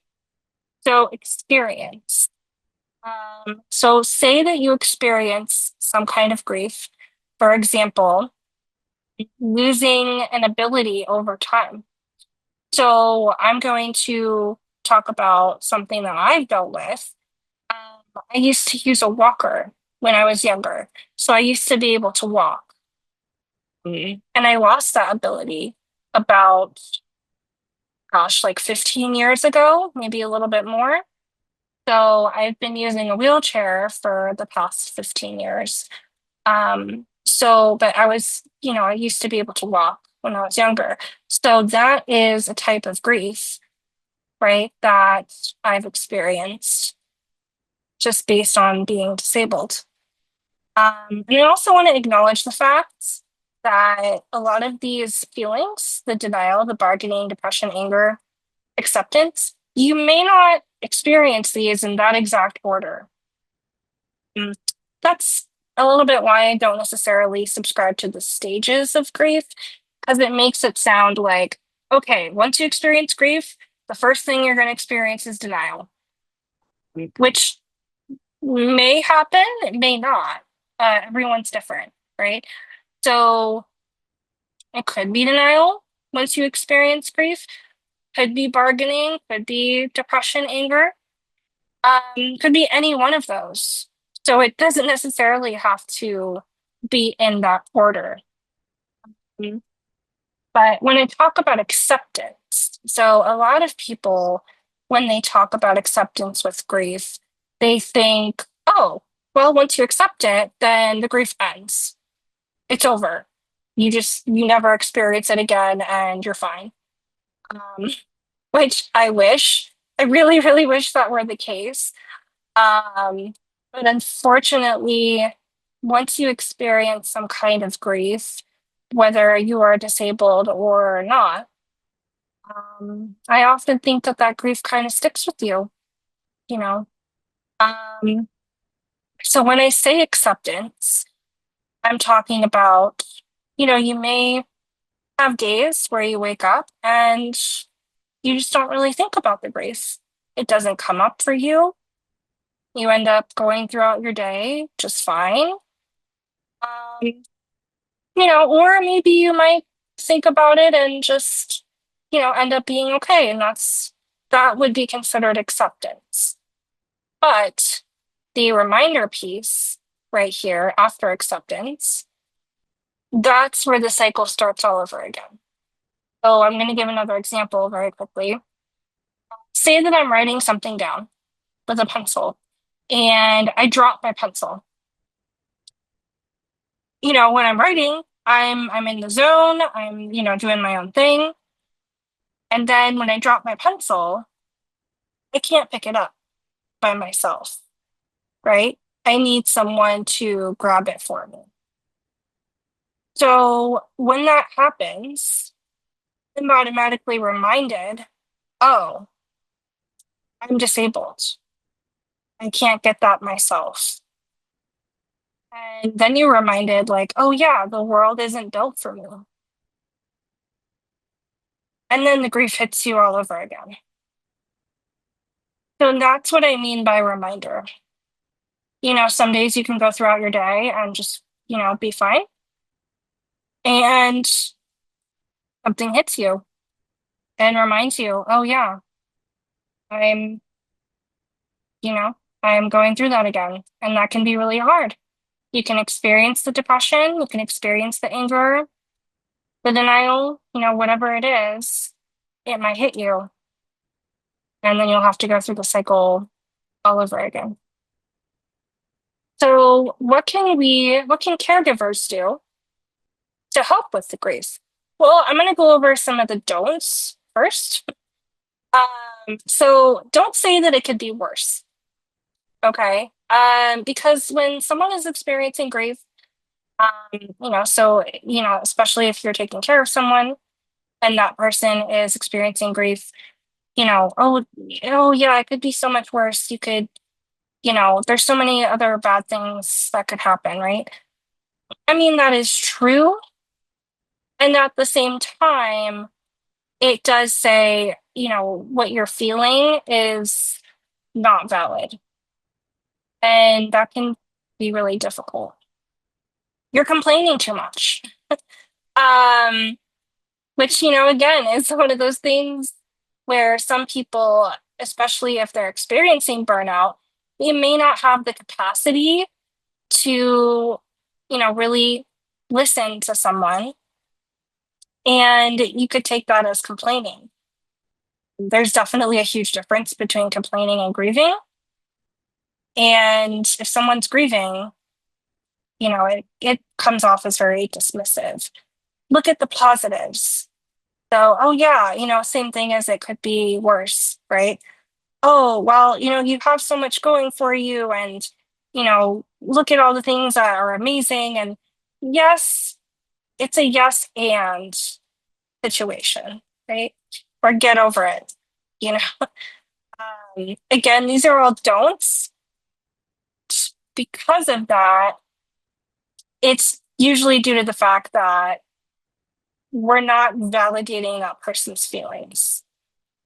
S2: So, experience. So say that you experience some kind of grief, for example, losing an ability over time. So I'm going to talk about something that I've dealt with. I used to use a walker when I was younger. So I used to be able to walk. And I lost that ability about, like 15 years ago, maybe a little bit more. So I've been using a wheelchair for the past 15 years. But I used to be able to walk when I was younger. So that is a type of grief, right, that I've experienced just based on being disabled. And I also want to acknowledge the fact that a lot of these feelings, the denial, the bargaining, depression, anger, acceptance, you may not experience these in that exact order. Mm. That's a little bit why I don't necessarily subscribe to the stages of grief, because it makes it sound like, okay, once you experience grief, the first thing you're going to experience is denial, which may happen, it may not. Everyone's different, right? So it could be denial once you experience grief, could be bargaining, could be depression, anger, could be any one of those. So it doesn't necessarily have to be in that order. Mm. But when I talk about acceptance, so a lot of people, when they talk about acceptance with grief, they think, oh, well, once you accept it, then the grief ends. It's over. You never experience it again and you're fine. Um, which I really, really wish that were the case. Um, but unfortunately, once you experience some kind of grief, whether you are disabled or not, I often think that that grief kind of sticks with you, you know. Um, so when I say acceptance, I'm talking about, you may have days where you wake up and you just don't really think about the grief. It doesn't come up for you. You end up going throughout your day just fine. Um, or maybe you might think about it and just, end up being okay. And that would be considered acceptance. But the reminder piece right here after acceptance, that's where the cycle starts all over again. So I'm going to give another example very quickly. Say that I'm writing something down with a pencil and I drop my pencil. When I'm writing, I'm in the zone, I'm, doing my own thing. And then when I drop my pencil, I can't pick it up by myself, right? I need someone to grab it for me. So when that happens, I'm automatically reminded, oh, I'm disabled. I can't get that myself. And then you're reminded, like, oh, yeah, the world isn't built for me. And then the grief hits you all over again. So that's what I mean by reminder. Some days you can go throughout your day and just, be fine. And something hits you and reminds you, oh, yeah, I'm, you know, I'm going through that again. And that can be really hard. You can experience the depression, you can experience the anger, the denial, whatever it is, it might hit you. And then you'll have to go through the cycle all over again. So what can caregivers do to help with the grief? Well, I'm going to go over some of the don'ts first. So don't say that it could be worse. Okay. Because when someone is experiencing grief, especially if you're taking care of someone and that person is experiencing grief, oh yeah, it could be so much worse. You could, there's so many other bad things that could happen, right? I mean, that is true. And at the same time, it does say, what you're feeling is not valid. And that can be really difficult. You're complaining too much. Um, which, again, is one of those things where some people, especially if they're experiencing burnout, they may not have the capacity to, really listen to someone. And you could take that as complaining. There's definitely a huge difference between complaining and grieving. And if someone's grieving, it comes off as very dismissive. Look at the positives. So, oh yeah, same thing as it could be worse, right? Oh, well, you have so much going for you and, look at all the things that are amazing. And yes, it's a yes and situation, right? Or get over it, you know. Again, these are all don'ts. Because of that, it's usually due to the fact that we're not validating that person's feelings.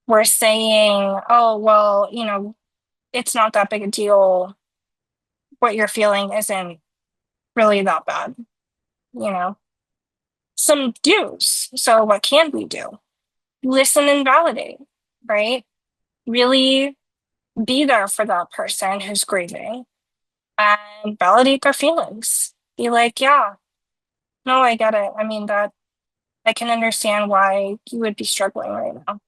S2: We're saying, oh, well, it's not that big a deal. What you're feeling isn't really that bad, you know? Some do's. So, what can we do? Listen and validate, right? Really be there for that person who's grieving and validate their feelings. Be like, yeah, no, I get it. I mean, that I can understand why you would be struggling right now.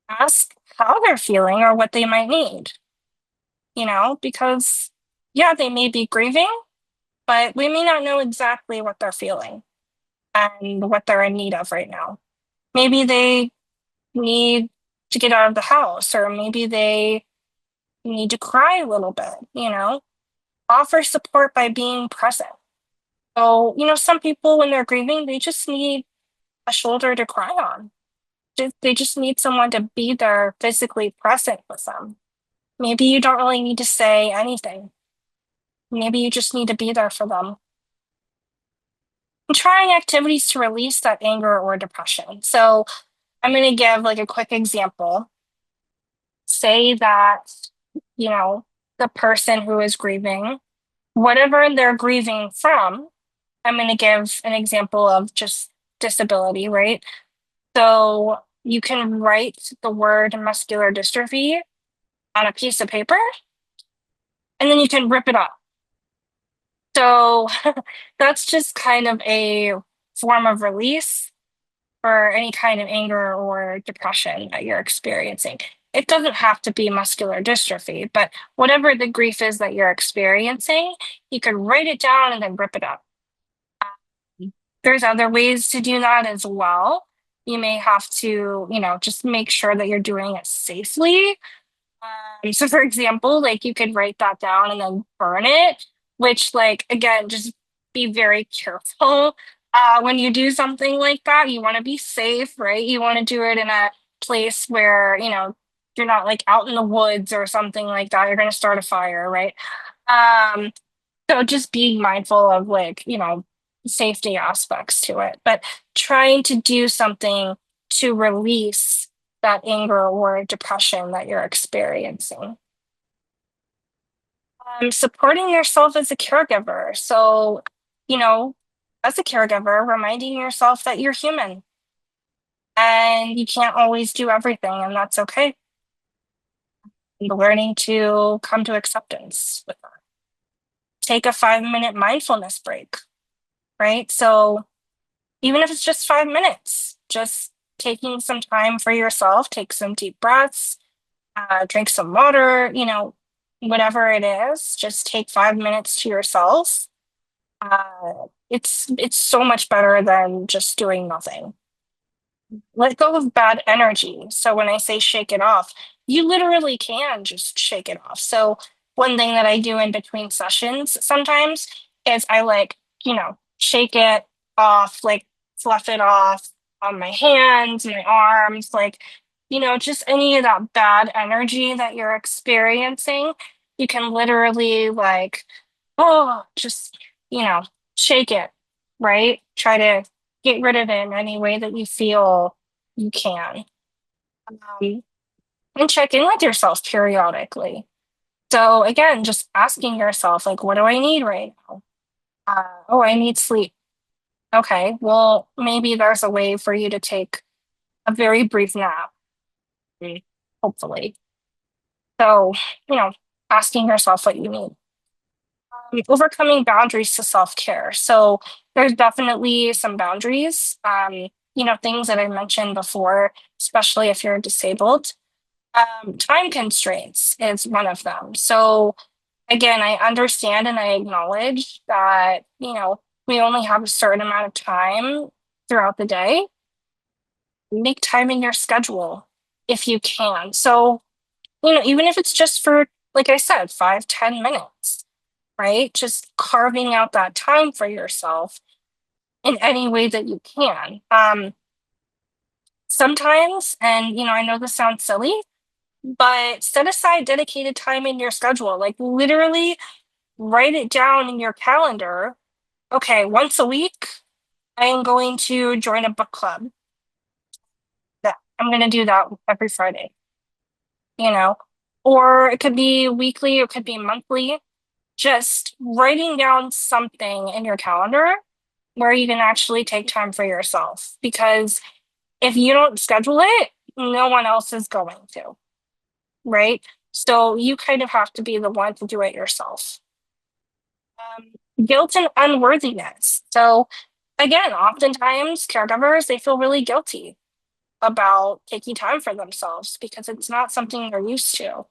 S2: Ask how they're feeling or what they might need, because yeah, they may be grieving, but we may not know exactly what they're feeling and what they're in need of right now. Maybe they need to get out of the house, or maybe they need to cry a little bit. Offer support by being present. So, some people, when they're grieving, they just need a shoulder to cry on. They just need someone to be there physically present with them. Maybe you don't really need to say anything. Maybe you just need to be there for them. And trying activities to release that anger or depression. So I'm going to give like a quick example. Say that, the person who is grieving, whatever they're grieving from, I'm going to give an example of just disability, right? So you can write the word muscular dystrophy on a piece of paper, and then you can rip it up. So that's just kind of a form of release for any kind of anger or depression that you're experiencing. It doesn't have to be muscular dystrophy, but whatever the grief is that you're experiencing, you can write it down and then rip it up. There's other ways to do that as well. You may have to, just make sure that you're doing it safely. So for example, like you could write that down and then burn it, which like, again, just be very careful. When you do something like that, you want to be safe, right? You want to do it in a place where, you're not like out in the woods or something like that. You're going to start a fire, right? Um, so just being mindful of like, safety aspects to it, but trying to do something to release that anger or depression that you're experiencing. Supporting yourself as a caregiver. So, as a caregiver, reminding yourself that you're human and you can't always do everything, and that's okay. And learning to come to acceptance with that. Take a 5-minute mindfulness break, right? So, even if it's just 5 minutes, just taking some time for yourself, take some deep breaths, drink some water, whatever it is, just take 5 minutes to yourself. It's so much better than just doing nothing. Let go of bad energy. So when I say shake it off, you literally can just shake it off. So one thing that I do in between sessions sometimes is I shake it off, like fluff it off on my hands, my arms, like, just any of that bad energy that you're experiencing. You can literally like, oh, just, shake it, right? Try to get rid of it in any way that you feel you can. Um, and check in with yourself periodically. So again, just asking yourself, like, what do I need right now? Oh, I need sleep. Okay, well, maybe there's a way for you to take a very brief nap, hopefully. So, asking yourself what you need. Overcoming boundaries to self-care. So there's definitely some boundaries, things that I mentioned before, especially if you're disabled. Time constraints is one of them. So again, I understand and I acknowledge that, we only have a certain amount of time throughout the day. Make time in your schedule if you can. So, even if it's just for, like I said, 5-10 minutes, right? Just carving out that time for yourself in any way that you can. Sometimes, and I know this sounds silly, but set aside dedicated time in your schedule. Like literally write it down in your calendar. Okay, once a week, I am going to join a book club. That I'm going to do that every Friday, you know, or it could be weekly, it could be monthly. Just writing down something in your calendar where you can actually take time for yourself. Because if you don't schedule it, no one else is going to, right? So you kind of have to be the one to do it yourself. Guilt and unworthiness. So again, oftentimes caregivers, they feel really guilty about taking time for themselves because it's not something they're used to.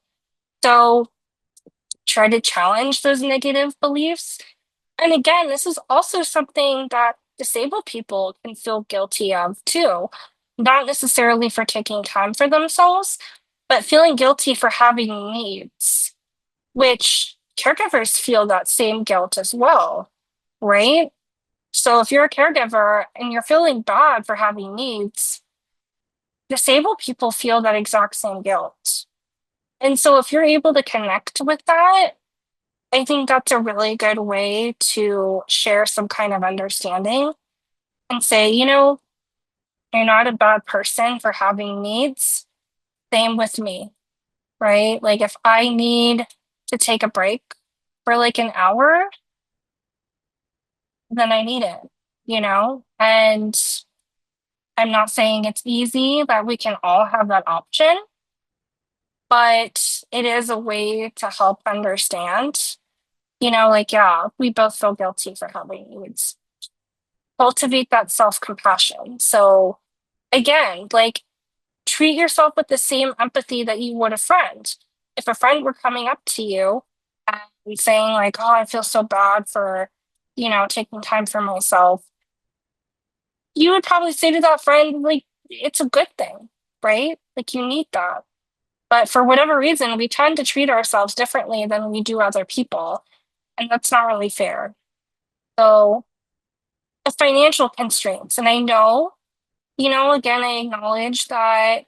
S2: So try to challenge those negative beliefs. And again, this is also something that disabled people can feel guilty of too, not necessarily for taking time for themselves, but feeling guilty for having needs, which caregivers feel that same guilt as well, right? So if you're a caregiver and you're feeling bad for having needs, disabled people feel that exact same guilt. And so if you're able to connect with that, I think that's a really good way to share some kind of understanding and say, you're not a bad person for having needs. Same with me, right? Like if I need to take a break for like an hour, then I need it. And I'm not saying it's easy that we can all have that option, but it is a way to help understand, like, yeah, we both feel guilty for having needs. Cultivate that self-compassion. So again, like treat yourself with the same empathy that you would a friend. If a friend were coming up to you and saying like, oh, I feel so bad for, taking time for myself, you would probably say to that friend, like, it's a good thing, right? Like you need that. But for whatever reason, we tend to treat ourselves differently than we do other people. And that's not really fair. So the financial constraints, and I know, again, I acknowledge that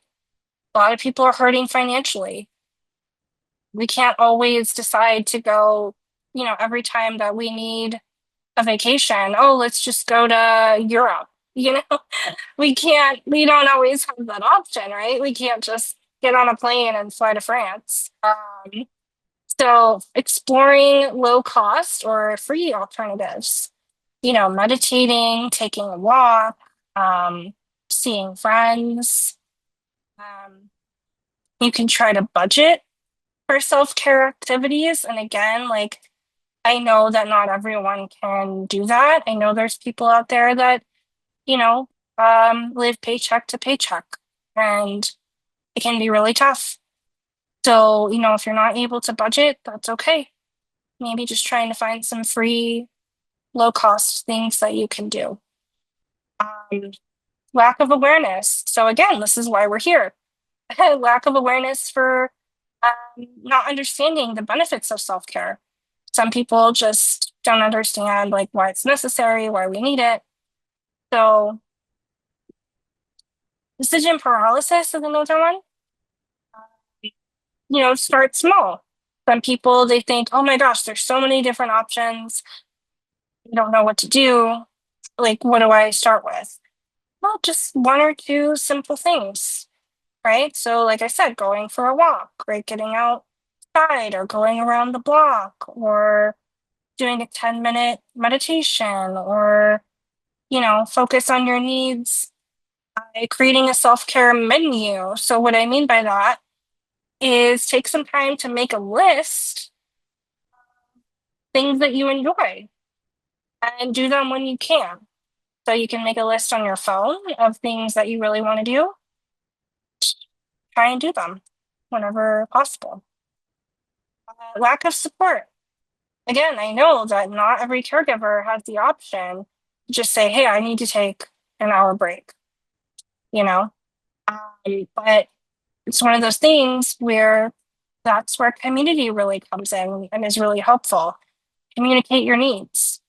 S2: a lot of people are hurting financially. We can't always decide to go, every time that we need a vacation, oh, let's just go to Europe. We don't always have that option, right? We can't just get on a plane and fly to France. So exploring low cost or free alternatives, meditating, taking a walk, seeing friends. You can try to budget for self-care activities. And again, like I know that not everyone can do that. I know there's people out there that, you know, live paycheck to paycheck and it can be really tough. So, if you're not able to budget, that's okay. Maybe just trying to find some free, low cost things that you can do. Um, Lack of awareness. So again, this is why we're here. Lack of awareness for not understanding the benefits of self-care. Some people just don't understand like why it's necessary, why we need it. So decision paralysis is another one. Start small. Some people, they think, oh my gosh, there's so many different options. I don't know what to do. Like, what do I start with? Well, just one or two simple things, right? So, like I said, going for a walk, right? Getting outside or going around the block or doing a 10-minute meditation or, focus on your needs by creating a self-care menu. So, what I mean by that is take some time to make a list things that you enjoy and do them when you can. So you can make a list on your phone of things that you really want to do. Try and do them whenever possible. Lack of support. Again, I know that not every caregiver has the option to just say, hey, I need to take an hour break, but it's one of those things where that's where community really comes in and is really helpful. Communicate your needs.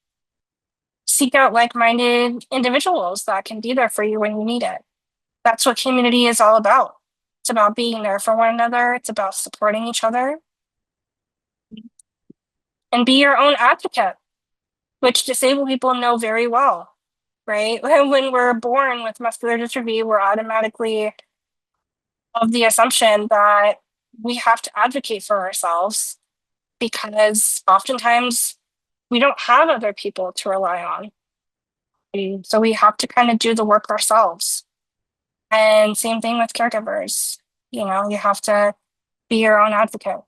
S2: seek out like-minded individuals that can be there for you when you need it. That's what community is all about. It's about being there for one another. It's about supporting each other. And be your own advocate, which disabled people know very well, right? When we're born with muscular dystrophy, we're automatically of the assumption that we have to advocate for ourselves because oftentimes we don't have other people to rely on. So we have to kind of do the work ourselves. And same thing with caregivers. You have to be your own advocate.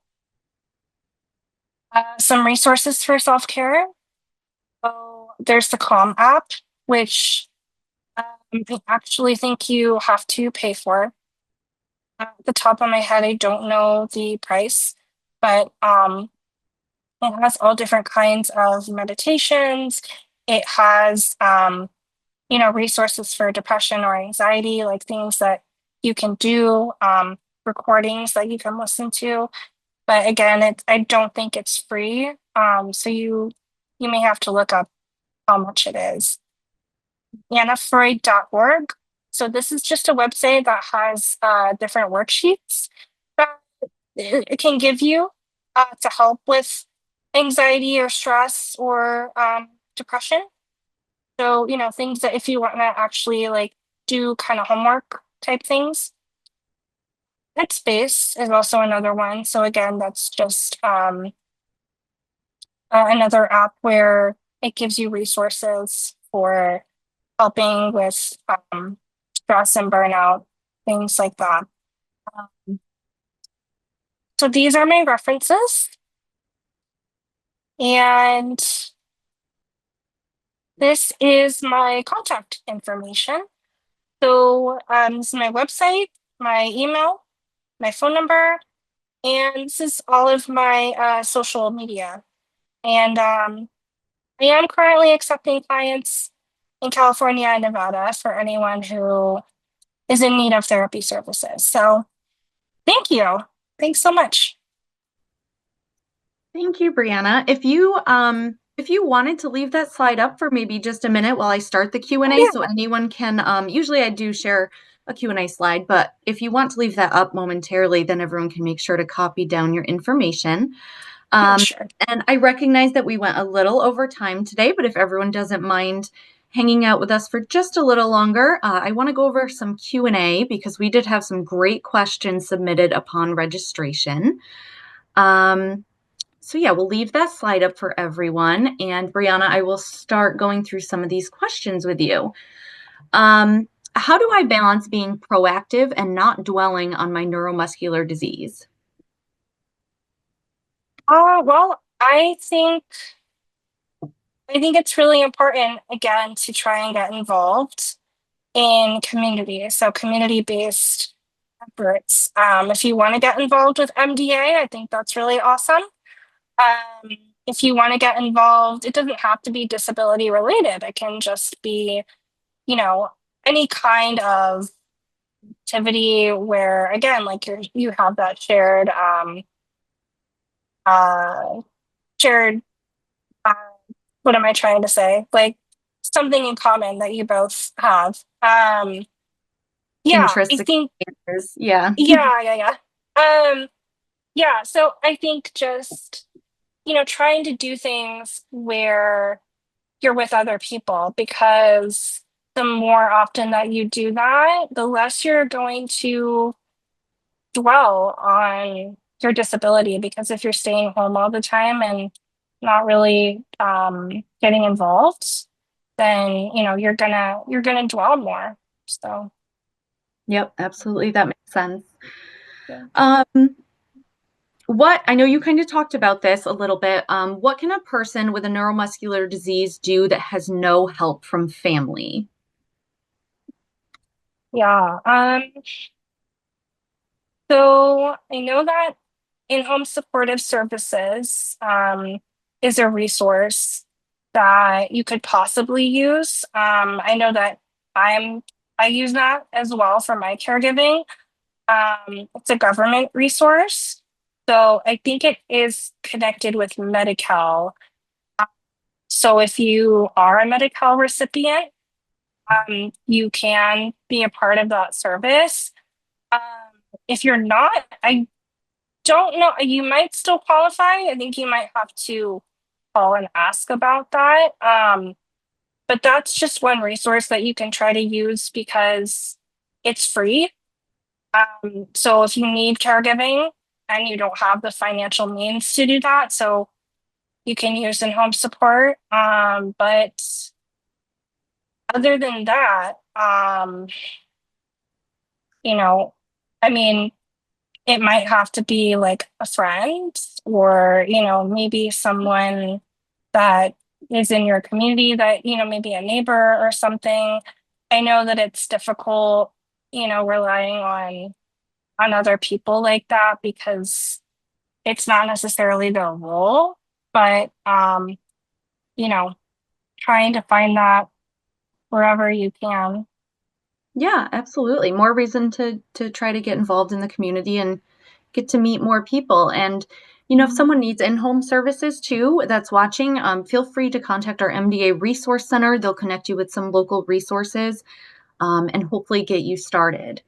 S2: Some resources for self-care. So there's the Calm app, which I actually think you have to pay for. At the top of my head, I don't know the price, but it has all different kinds of meditations. It has, resources for depression or anxiety, like things that you can do, recordings that you can listen to. But again, I don't think it's free. So you may have to look up how much it is. AnnaFreud.org. So this is just a website that has different worksheets that it can give you to help with anxiety or stress or depression. So, things that if you want to actually like do kind of homework type things. Headspace is also another one. So again, that's just another app where it gives you resources for helping with stress and burnout, things like that. So these are my references. And this is my contact information. So this is my website, my email, my phone number, and this is all of my social media. And I am currently accepting clients in California and Nevada for anyone who is in need of therapy services. So thank you. Thanks so much.
S1: Thank you, Brianna. If you wanted to leave that slide up for maybe just a minute while I start the Q&A,
S2: Yeah.
S1: so anyone can, usually I do share a Q&A slide, but if you want to leave that up momentarily, then everyone can make sure to copy down your information.
S2: Sure.
S1: And I recognize that we went a little over time today, but if everyone doesn't mind hanging out with us for just a little longer, I want to go over some Q&A because we did have some great questions submitted upon registration. So yeah, we'll leave that slide up for everyone. And Brianna, I will start going through some of these questions with you. How do I balance being proactive and not dwelling on my neuromuscular disease?
S2: Well, I think it's really important, again, to try and get involved in community. So community-based efforts. If you want to get involved with MDA, I think that's really awesome. Um, if you want to get involved, it doesn't have to be disability related. It can just be, any kind of activity where, again, like you have that uh, shared, uh, what am I trying to say? Like something in common that you both have. Yeah, I
S1: Interests,
S2: think,
S1: experiences. Yeah.
S2: yeah. Yeah, so I think just, trying to do things where you're with other people because the more often that you do that, the less you're going to dwell on your disability. Because if you're staying home all the time and not really getting involved, then you're gonna dwell more. So
S1: Yep, absolutely. That makes sense.
S2: yeah.
S1: Um, I know you kind of talked about this a little bit. What can a person with a neuromuscular disease do that has no help from family?
S2: Yeah. So I know that in-home supportive services is a resource that you could possibly use. I know that I use that as well for my caregiving. It's a government resource, so I think it is connected with Medi-Cal. So if you are a Medi-Cal recipient, you can be a part of that service. Um, if you're not, I don't know, you might still qualify. I think you might have to call and ask about that. But that's just one resource that you can try to use because it's free. So if you need caregiving and you don't have the financial means to do that, so you can use in-home support. But other than that, you know, I mean, it might have to be like a friend or, maybe someone that is in your community that, maybe a neighbor or something. I know that it's difficult, relying on other people like that because it's not necessarily their role, but you know, trying to find that wherever you can.
S1: Yeah, absolutely. More reason to try to get involved in the community and get to meet more people. And if someone needs in-home services too, that's watching, feel free to contact our MDA Resource Center. They'll connect you with some local resources and hopefully get you started.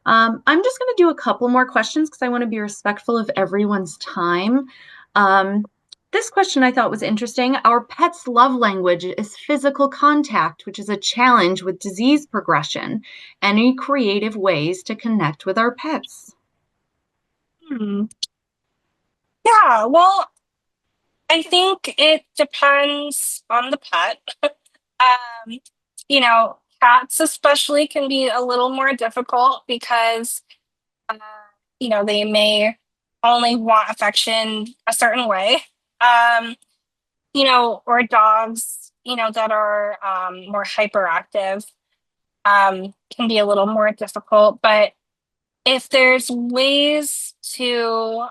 S1: I'm just going to do a couple more questions because I want to be respectful of everyone's time. Um, this question I thought was interesting. Our pet's love language is physical contact, which is a challenge with disease progression. Any creative ways to connect with our pets?
S2: Hmm. Yeah, well, I think it depends on the pet. Um, Cats especially can be a little more difficult because, uh, they may only want affection a certain way. Um, or dogs, that are more hyperactive, can be a little more difficult. But if there's ways to,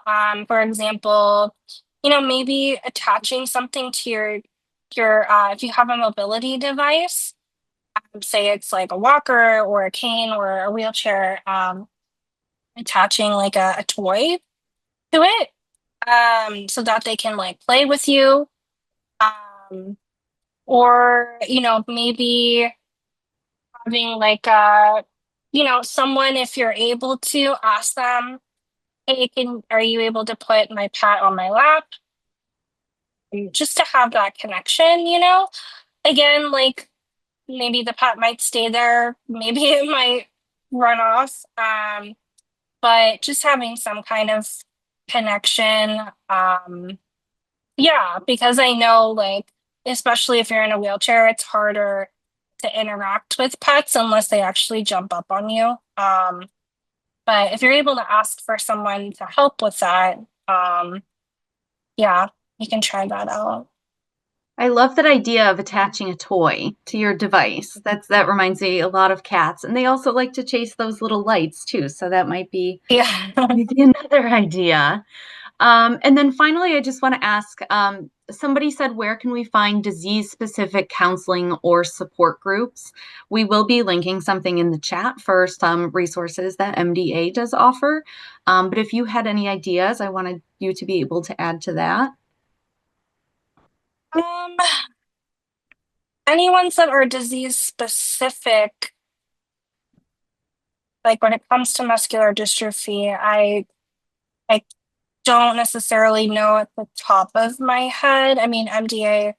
S2: for example, maybe attaching something to your if you have a mobility device, say it's like a walker or a cane or a wheelchair, attaching like a toy to it, so that they can like play with you. Um, or, maybe having like someone, if you're able to ask them, hey, are you able to put my pet on my lap? Just to have that connection, Again, like maybe the pet might stay there, maybe it might run off. But just having some kind of connection. Yeah, because I know, like, especially if you're in a wheelchair, it's harder to interact with pets unless they actually jump up on you. But if you're able to ask for someone to help with that, yeah, you can try that out.
S1: I love that idea of attaching a toy to your device. That reminds me a lot of cats, and they also like to chase those little lights too. So that might be
S2: Yeah.
S1: maybe another idea. And then finally, I just want to ask, somebody said, where can we find disease-specific counseling or support groups? We will be linking something in the chat for some resources that MDA does offer. But if you had any ideas, I wanted you to be able to add to that.
S2: Um, Any ones that are disease specific, like when it comes to muscular dystrophy, I don't necessarily know at the top of my head. I mean, MDA,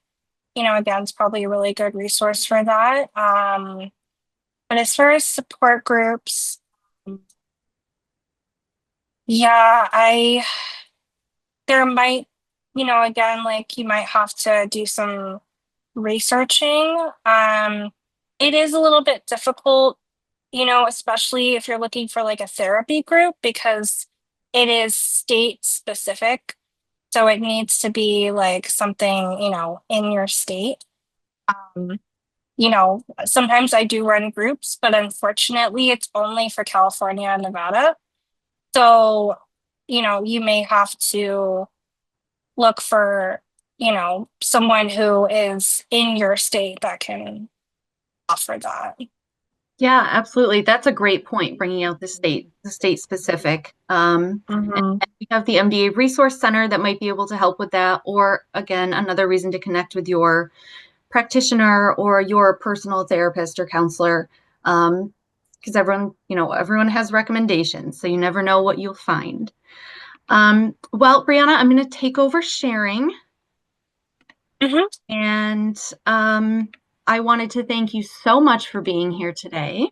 S2: again, is probably a really good resource for that. But as far as support groups, yeah, there might, again, like you might have to do some researching. It is a little bit difficult, especially if you're looking for like a therapy group because it is state specific. So it needs to be like something, in your state. Um, Sometimes I do run groups, but unfortunately, it's only for California and Nevada. So, you may have to look for, someone who is in your state that can offer that.
S1: Yeah, absolutely. That's a great point, bringing out the state specific. We have the MDA Resource Center that might be able to help with that, or again, another reason to connect with your practitioner or your personal therapist or counselor, because everyone has recommendations, so you never know what you'll find. Well, Brianna, I'm going to take over sharing, and I wanted to thank you so much for being here today.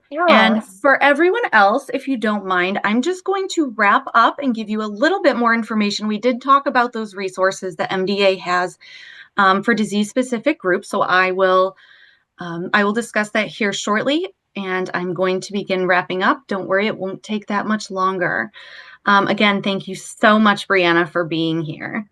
S2: Yeah.
S1: And for everyone else, if you don't mind, I'm just going to wrap up and give you a little bit more information. We did talk about those resources that MDA has for disease-specific groups, so I will discuss that here shortly, and I'm going to begin wrapping up. Don't worry, it won't take that much longer. Again, thank you so much, Brianna, for being here.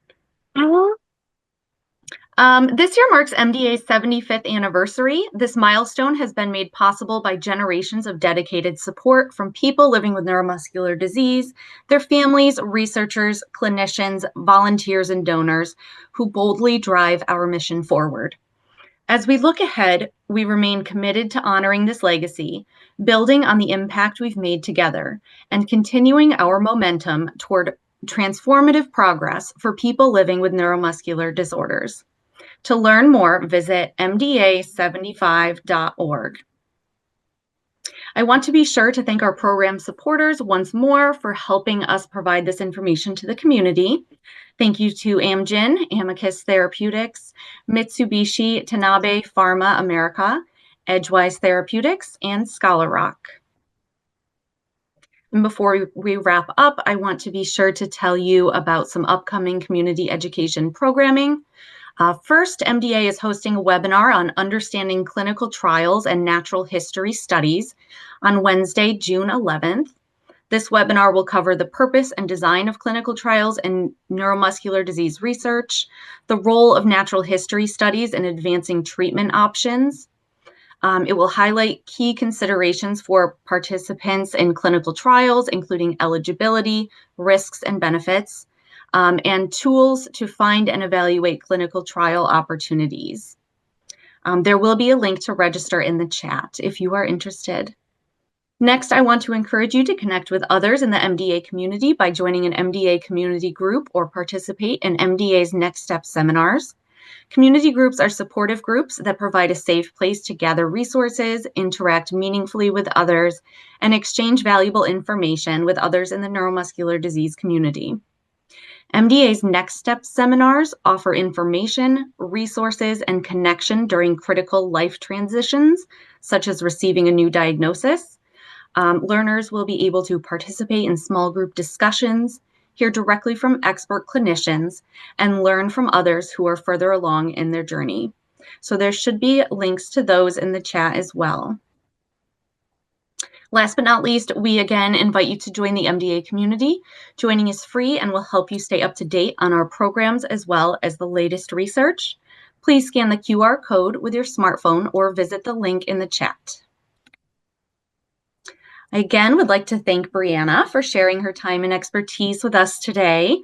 S1: This year marks MDA's 75th anniversary. This milestone has been made possible by generations of dedicated support from people living with neuromuscular disease, their families, researchers, clinicians, volunteers, and donors who boldly drive our mission forward. As we look ahead, we remain committed to honoring this legacy, building on the impact we've made together, and continuing our momentum toward transformative progress for people living with neuromuscular disorders. To learn more, visit mda75.org. I want to be sure to thank our program supporters once more for helping us provide this information to the community. Thank you to Amgen, Amicus Therapeutics, Mitsubishi, Tanabe, Pharma America, Edgewise Therapeutics, and Scholar Rock. And before we wrap up, I want to be sure to tell you about some upcoming community education programming. First, MDA is hosting a webinar on understanding clinical trials and natural history studies on Wednesday, June 11th. This webinar will cover the purpose and design of clinical trials and neuromuscular disease research, the role of natural history studies in advancing treatment options. It will highlight key considerations for participants in clinical trials, including eligibility, risks, and benefits, and tools to find and evaluate clinical trial opportunities. There will be a link to register in the chat if you are interested. Next, I want to encourage you to connect with others in the MDA community by joining an MDA community group or participate in MDA's Next Step seminars. Community groups are supportive groups that provide a safe place to gather resources, interact meaningfully with others, and exchange valuable information with others in the neuromuscular disease community. MDA's Next Step seminars offer information, resources, and connection during critical life transitions, such as receiving a new diagnosis. Learners will be able to participate in small group discussions, hear directly from expert clinicians, and learn from others who are further along in their journey. So there should be links to those in the chat as well. Last but not least, we again invite you to join the MDA community. Joining is free and will help you stay up to date on our programs as well as the latest research. Please scan the QR code with your smartphone or visit the link in the chat. I again would like to thank Brianna for sharing her time and expertise with us today.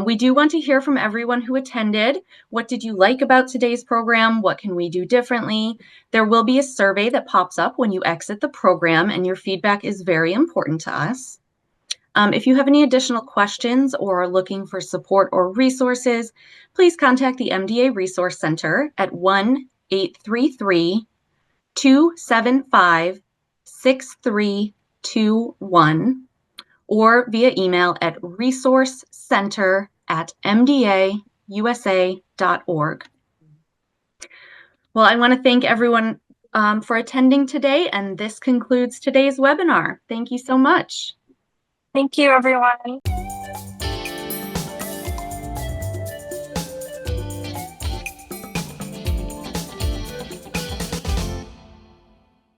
S1: We do want to hear from everyone who attended. What did you like about today's program? What can we do differently? There will be a survey that pops up when you exit the program, and your feedback is very important to us. If you have any additional questions or are looking for support or resources, please contact the MDA Resource Center at 1-833-275-6321 or via email at resourcecenter@mdausa.org. Well, I want to thank everyone for attending today, and this concludes today's webinar. Thank you so much.
S2: Thank you, everyone.